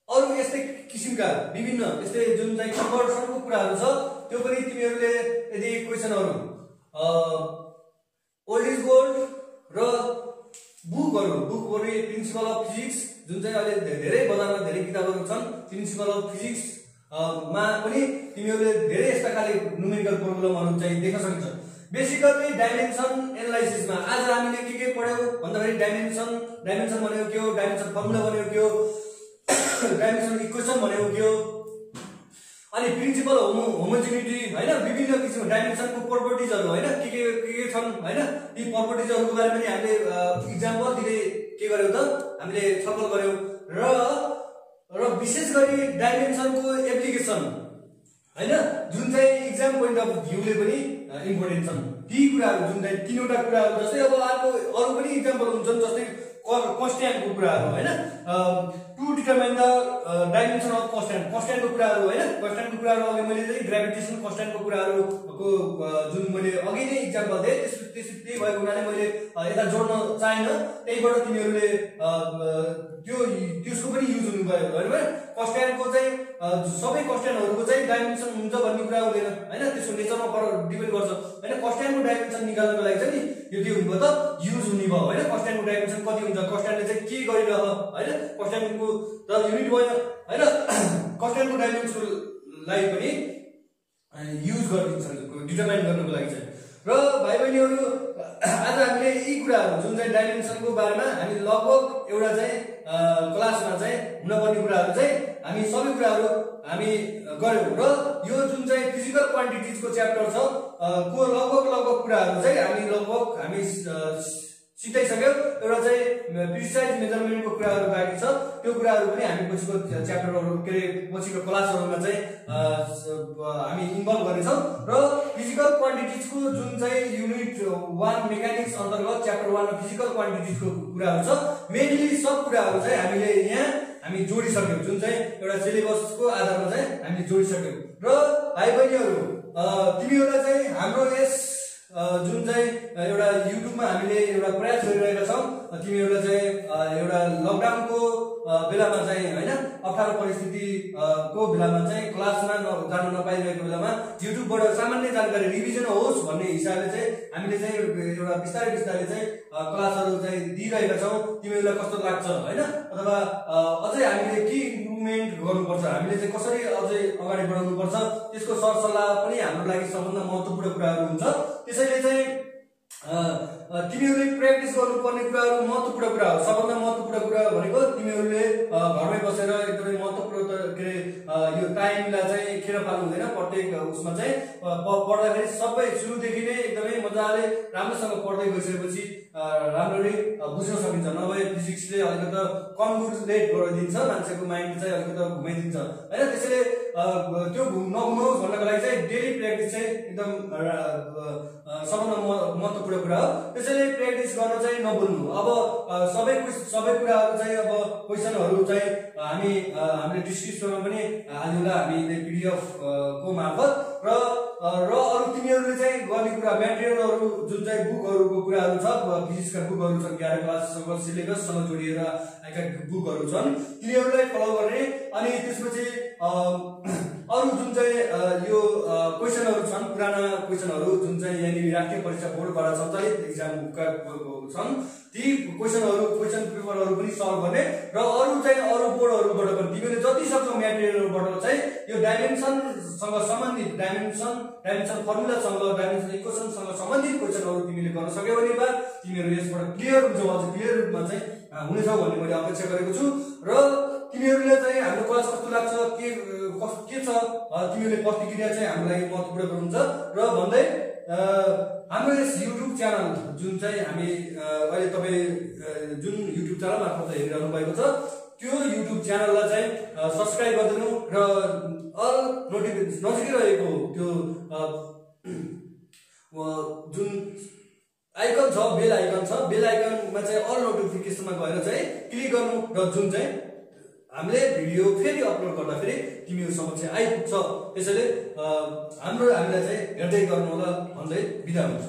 अरु यस्तै किसिमका विभिन्न यस्तै जुन चाहिँ कन्भर्सनको कुराहरु छ त्यो पनि तिमीहरुले यदि क्वेशनहरु ओल्ड इज गोल्ड र बुकहरू प्रिन्सिपल अफ फिजिक्स जुन चाहिँ अहिले धेरै बजारमा धेरै किताबहरू छन् प्रिन्सिपल अफ फिजिक्स मा पनि तिमीहरूले धेरै यस्ता खाले न्युमेरिकल प्रोब्लमहरू चाहिँ देख्न सकिन्छ। बेसिकली डाइमेन्सन एनालाइसिसमा आज हामीले के पढ्यौ भन्दाखेरि डाइमेन्सन भनेको के हो, डाइमेन्सन फर्मुला भनेको के हो, डाइमेन्सन इक्वेसन भनेको के हो, अनि प्रिन्सिपल होमोजेनिटी हैन, विभिन्न किसिमको डाइमेन्सनको प्रोपर्टिजहरु हैन के छन् हैन, यी प्रोपर्टिजहरुको बारेमा पनि हामीले इक्जाम्पल दिँदै के गर्यौ त हामीले छलफल गर्यौ र विशेष गरी डाइमेन्सनको एप्लिकेसन हैन जुन चाहिँ एक्जाम पोइन्ट अफ भ्यूले पनि इम्पोर्टेन्ट छन्। ती कुराहरु जुन चाहिँ तीनवटा कुराहरु जस्तै अब अरु पनि इक्जाम्पल हुन्छन् जस्तै कन्स्ट्यान्टको कुराहरु हैन, to determine the dimension of कन्स्ट्यान्टको कुराहरु हैन, कन्स्ट्यान्टको कुराहरु अघि मैले चाहिँ ग्रेभिटेसन कन्स्ट्यान्टको कुराहरुको जुन मैले अघि नै इक्जाम्पल दिए त्यही भएको हुनाले मैले यता जोड्न चाहेन, त्यहीबाट तिमीहरूले त्यसको पनि युज हुनु भयो हैन। कन्स्ट्यान्टको चाहिँ सबै कन्स्ट्यान्टहरुको चाहिँ डाइमेन्सन हुन्छ भन्ने कुरा हुँदैन हैन, त्यसको नेचरमा फरक डिपेन्ड गर्छ हैन। कन्स्ट्यान्टको डाइमेन्सन निकाल्नको लागि चाहिँ नि यो के हुनु भयो त युज हुने भयो हैन। कन्स्ट्यान्टको डाइमेन्सन कति हुन्छ, कन्स्ट्यान्टले चाहिँ के गरिरह हैन, कन्स्ट्यान्टको त युनिट भयो हैन, कन्स्ट्यान्टको डाइमेन्सनलाई पनि युज गरिन्छ डिटरमाइन गर्नको लागि चाहिँ। र भाइ बहिनीहरु आज हामीले यी कुराहरु जुन चाहिँ डाइमेन्सनको बारेमा हामी लगभग एउटा चाहिँ क्लासमा चाहिँ हुनुपर्ने कुराहरु चाहिँ हामी सबै कुराहरु हामी गर्यौं र यो जुन चाहिँ फिजिकल क्वान्टिटिजको च्याप्टर छ को लगभग कुराहरु चाहिँ हामी सिकाइसक्यौं। एउटा चाहिँ प्रिसाइज मेजरमेन्टको कुराहरु बाँकी छ, त्यो कुराहरु पनि हामी पछिको च्याप्टरहरु के पछिको क्लासहरुमा चाहिँ हामी इन्भल्भ गर्नेछौं। र फिजिकल क्वान्टिटिजको जुन चाहिँ युनिट 1 मेकानिक्स अन्तर्गत च्याप्टर 1 मा फिजिकल क्वान्टिटिजको कुराहरु छ, मेनली सब कुराहरु चाहिँ हामीले यहाँ हामी जोडिसक्यौं, जुन चाहिँ एउटा सिलेबसको आधारमा चाहिँ हामीले जोडिसक्यौं। र भाइ बहिनीहरु तिमीहरुलाई चाहिँ हाम्रो यस जुन चाहिँ एउटा युट्युबमा हामीले एउटा प्रयास गरिरहेका छौं, तिमीहरुलाई चाहिँ एउटा लकडाउनको बेलामा चाहिँ हैन अप्ठ्यारो परिस्थिति को बेलामा चाहिँ क्लासमा जान नपाइरहेको बेलामा युट्युबबाट सामान्य जानकारी रिभिजन होस् भन्ने हिसाबले चाहिँ हामीले चाहिँ एउटा बिस्तारै चाहिँ क्लासहरु चाहिँ दिइरहेका छौं। तिमीहरुलाई कस्तो लाग्छ हैन, अथवा अझै हामीले के इम्प्रुभमेन्ट गर्नुपर्छ, हामीले चाहिँ कसरी अझै अगाडि बढाउनु पर्छ, त्यसको सरसल्लाह पनि हाम्रो लागि सबभन्दा महत्त्वपूर्ण कुराहरु हुन्छ। त्यसैले चाहिँ तिमीहरूले प्र्याक्टिस गर्नुपर्ने कुराहरु महत्त्वपूर्ण कुरा हो। सबभन्दा महत्त्वपूर्ण कुरा भनेको तिमीहरूले घरमै बसेर एकदमै महत्त्वपूर्ण के यो टाइमलाई चाहिँ खेर पाल्नु हुँदैन। प्रत्येक उसमा चाहिँ पढ्दाखेरि सबै सुरुदेखि नै एकदमै मजाले राम्रोसँग पढ्दै गइसकेपछि राम्ररी बुझ्न सकिन्छ। नभए फिजिक्सले अलिकति कन्फ्युजलेट गरिदिन्छ, मान्छेको माइन्ड चाहिँ अलिकति घुमाइदिन्छ हैन। त्यसैले त्यो नघुमाओस् भन्नको लागि चाहिँ डेली प्र्याक्टिस चाहिँ एकदम सबभन्दा महत्त्वपूर्ण कुरा हो। त्यसैले प्र्याक्टिस गर्न चाहिँ नभुल्नु। अब सबै कुराहरु चाहिँ अब क्वेशनहरु चाहिँ हामीले डिस्क्रिप्सनमा पनि हाल्नुला हामीले पीडीएफ को मार्फत र अरु तिमीहरुले चाहिँ गर्ने कुरा मटेरियलहरु जुन चाहिँ बुकहरुको कुराहरु छ, फिजिक्सका बुकहरु छन् 11 क्लाससँग सिलेबससँग जोडिएर आएका बुकहरु छन्, तिनीहरुलाई फलो गर्ने। अनि त्यसपछि अरु जुन चाहिँ यो क्वेशनहरु छन्, पुराना क्वेशनहरु जुन चाहिँ यहाँनिर राष्ट्रिय परीक्षा बोर्डबाट सञ्चालित एक्जामका छन्, ती क्वेशन पेपरहरु पनि सल्भ गर्ने र अरु बोर्डहरुबाट पनि तिमीले जति सक्छौ मटेरियलहरुबाट चाहिँ यो डाइमेन्सनसँग सम्बन्धित डाइमेन्सन फर्मुलासँग डाइमेन्सन इक्वेसनसँग सम्बन्धित क्वेशनहरु तिमीले गर्न सक्यौ भने बा तिमीहरु यसबाट क्लियर हुन्छौ, अझ क्लियर रूपमा चाहिँ हुनेछौ भन्ने मैले अपेक्षा गरेको छु। र तिमीहरुले चाहिँ हाम्रो क्लास कस्तो लाग्छ, के छ, तिमीहरुले प्रतिक्रिया चाहिँ हाम्रो लागि महत्त्वपूर्ण हुन्छ। र भन्दै हाम्रो यस युट्युब च्यानल जुन चाहिँ हामी अहिले तपाई जुन युट्युब च्यानल मार्फत हेरिरहनु भएको छ, त्यो युट्युब च्यानललाई चाहिँ सब्स्क्राइब गरिदिनु र अल नोटिफिकेसन नजिकै रहेको त्यो जुन आइकन छ, बेल आइकनमा चाहिँ अल नोटिफिकेसनमा गएर चाहिँ क्लिक गर्नु र जुन चाहिँ हामीले भिडियो फेरि अपलोड गर्दाखेरि तिमीहरु समक्ष आइपुग्छ। त्यसैले हामीलाई चाहिँ हेर्दै गर्नु होला भन्दै बिदा हुन्छ।